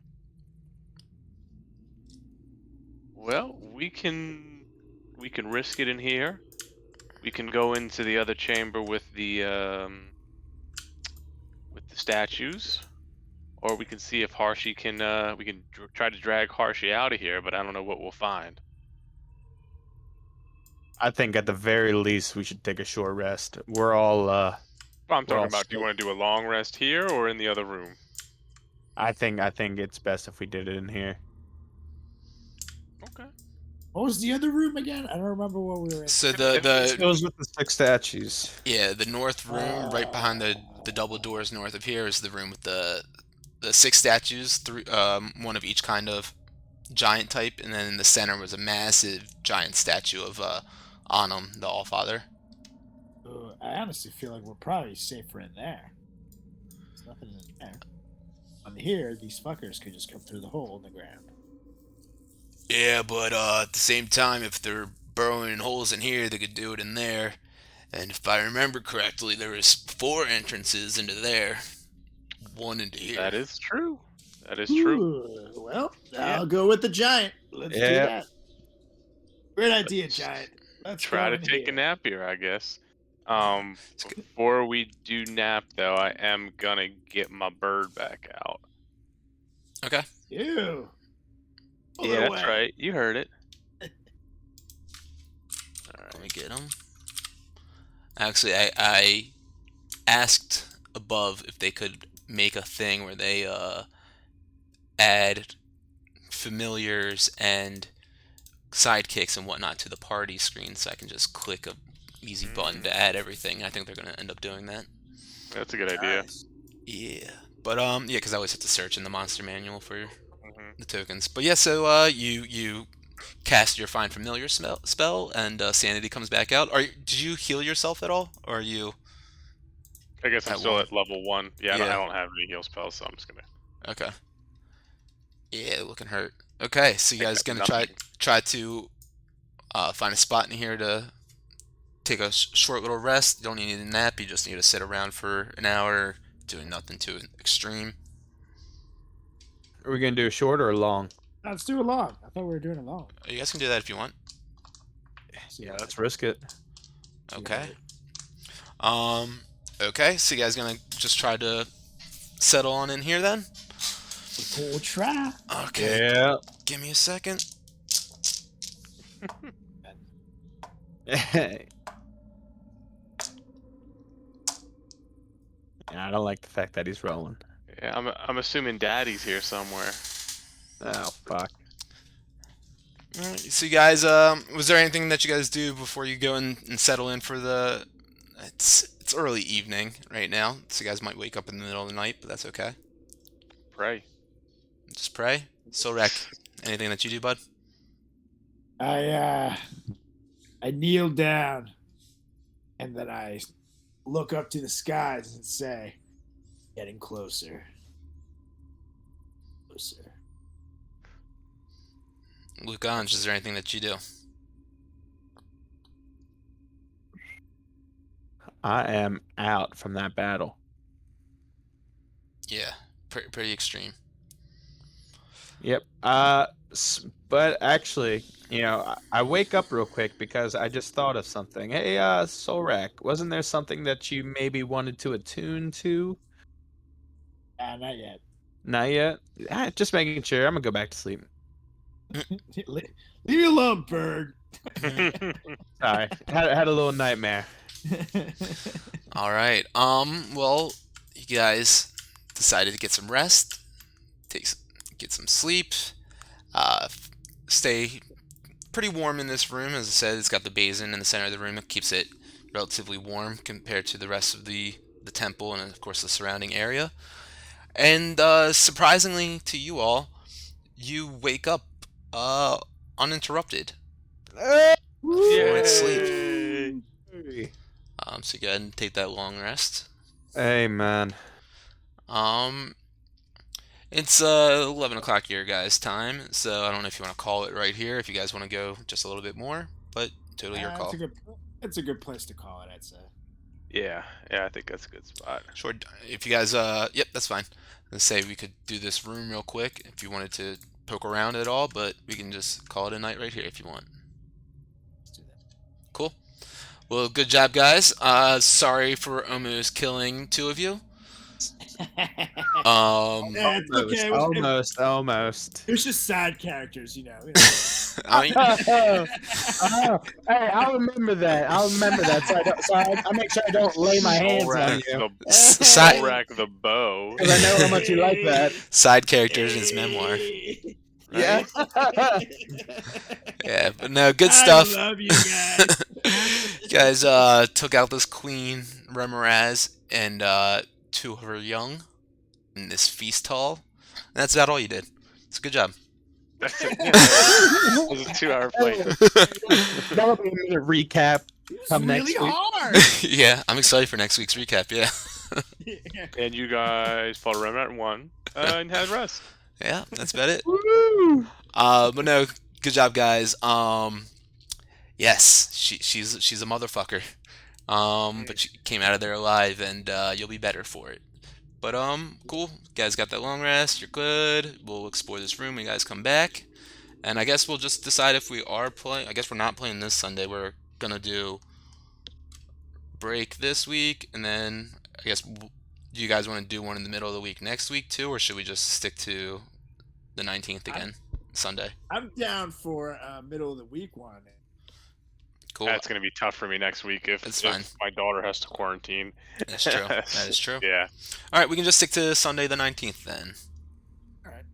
Well, we can risk it in here. We can go into the other chamber with the statues, or we can see if Harshy can. We can try to drag Harshy out of here, but I don't know what we'll find. I think at the very least we should take a short rest. We're all. Well, I'm We're all talking about. Do you want to do a long rest here or in the other room? I think it's best if we did it in here. Okay. What was the other room again? I don't remember what we were in. So This the goes with the 6 statues. the north room right behind the double doors north of here is the room with the 6 statues, 3 one of each kind of giant type, and then in the center was a massive giant statue of Anum, the Allfather. I honestly feel like we're probably safer in there. There's nothing in there. On here, these fuckers could just come through the hole in the ground. Yeah, but at the same time, if they're burrowing holes in here, they could do it in there. And if I remember correctly, there was 4 entrances into there, 1 into here. That is true. That is true. Ooh, well, I'll go with the giant. Let's do that. Great idea, giant. Let's Try go to in take here. a nap here, I guess. Before we do nap, though, I am gonna get my bird back out. Okay. Ew. Pull it Yeah, away. that's right. You heard it. All Let right. me get him. Actually, I asked above if they could make a thing where they add familiars and sidekicks and whatnot to the party screen, so I can just click a easy button to add everything. I think they're gonna end up doing that. That's a good idea. Yeah, but because I always have to search in the monster manual for Mhm. the tokens. But yeah, so you cast your find familiar spell, and sanity comes back out. Did you heal yourself at all, or are you? I guess I'm At still 1. at level 1. Yeah, I Yeah. don't have any heal spells, so I'm just gonna. Okay. Yeah, looking hurt. Okay, so you Take guys that gonna nothing. try to find a spot in here to take a short little rest. You don't need a nap. You just need to sit around for an hour, doing nothing too extreme. Are we gonna do a short or a long? Let's do it long. I thought we were doing it long. You guys can do that if you want. Yeah, let's risk it. Okay. Okay, so you guys gonna just try to settle on in here then? We'll try. Okay. Yeah. Give me a second. I don't like the fact that he's rolling. Yeah, I'm assuming Daddy's here somewhere. Oh fuck. All right, so you guys, was there anything that you guys do before you go and settle in for the? It's early evening right now, so you guys might wake up in the middle of the night, but that's okay. Pray. Just pray. Solrek, anything that you do, bud? I kneel down, and then I look up to the skies and say, "Getting closer, closer." Luke Ange, is there anything that you do? I am out from that battle. Yeah, pretty extreme. Yep. But actually, I wake up real quick because I just thought of something. Hey, Solrak, wasn't there something that you maybe wanted to attune to? Not yet. Not yet. Just making sure. I'm gonna go back to sleep. Leave me alone, bird. Sorry, had a little nightmare. All right. Well, you guys decided to get some rest, get some sleep, stay pretty warm in this room. As I said, it's got the basin in the center of the room. It keeps it relatively warm compared to the rest of the temple and, of course, the surrounding area. And surprisingly to you all, you wake up uninterrupted. Yay. Sleep. So go ahead and take that long rest. Hey, man. It's 11 o'clock your guys' time, so I don't know if you want to call it right here, if you guys want to go just a little bit more, but totally your call. It's a good place to call it, I'd say. Yeah, I think that's a good spot. Sure. If you guys, yep, that's fine. Let's say we could do this room real quick if you wanted to poke around at all, but we can just call it a night right here if you want. Let's do that. Cool. Well, good job, guys. Sorry for almost killing two of you. Yeah, it's okay. Almost. It's just side characters, I mean, Hey, I'll remember that. So I make sure I don't lay my hands on you. Rack the bow. Because I know how much you like that. Side characters in his memoir. Yeah. Yeah, but no, good stuff. I love you guys. You guys took out this queen, Remoraz, and two of her young in this feast hall. And that's about all you did. It's a good job. That's it. It was a 2-hour fight. That'll be a minute recap. It's Come really next week. hard. Yeah, I'm excited for next week's recap. Yeah. And you guys fought a remnant and won and had rest. Yeah, that's about it. Woo! But no, good job, guys. Yes, she's a motherfucker. But she came out of there alive, and you'll be better for it. But cool. You guys got that long rest. You're good. We'll explore this room when you guys come back, and I guess we'll just decide if we are playing. I guess we're not playing this Sunday. We're gonna do break this week, and then I guess do you guys want to do one in the middle of the week next week too, or should we just stick to the 19th again, Sunday? I'm down for middle of the week one. Cool. That's going to be tough for me next week if my daughter has to quarantine. That's true. That is true. Yeah. All right, we can just stick to Sunday the 19th then. All right.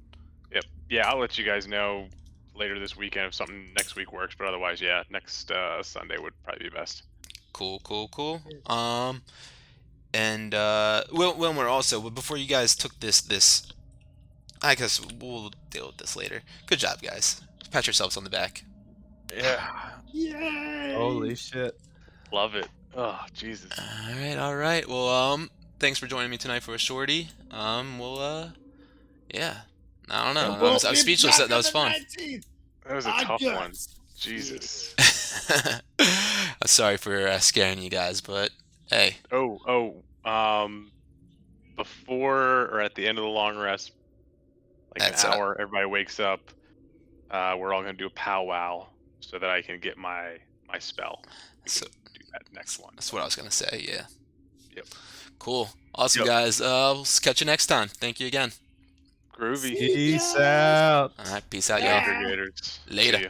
Yep. Yeah, I'll let you guys know later this weekend if something next week works. But otherwise, yeah, next Sunday would probably be best. Cool. And Wilmer also, before you guys took this, I guess we'll deal with this later. Good job, guys. Pat yourselves on the back. Yeah. Yay! Holy shit. Love it. Oh, Jesus. All right. Well, thanks for joining me tonight for a shorty. Yeah. I don't know. I was speechless. That was fun. That was a tough one. Jesus. I'm sorry for scaring you guys, but hey. Before or at the end of the long rest, like an hour, everybody wakes up. We're all gonna do a powwow so that I can get my spell. So do that next one. That's what I was gonna say. Yeah. Yep. Cool. Awesome, guys. We'll catch you next time. Thank you again. Groovy. Peace out. All right. Peace out, y'all. Aggregators. Later. See ya.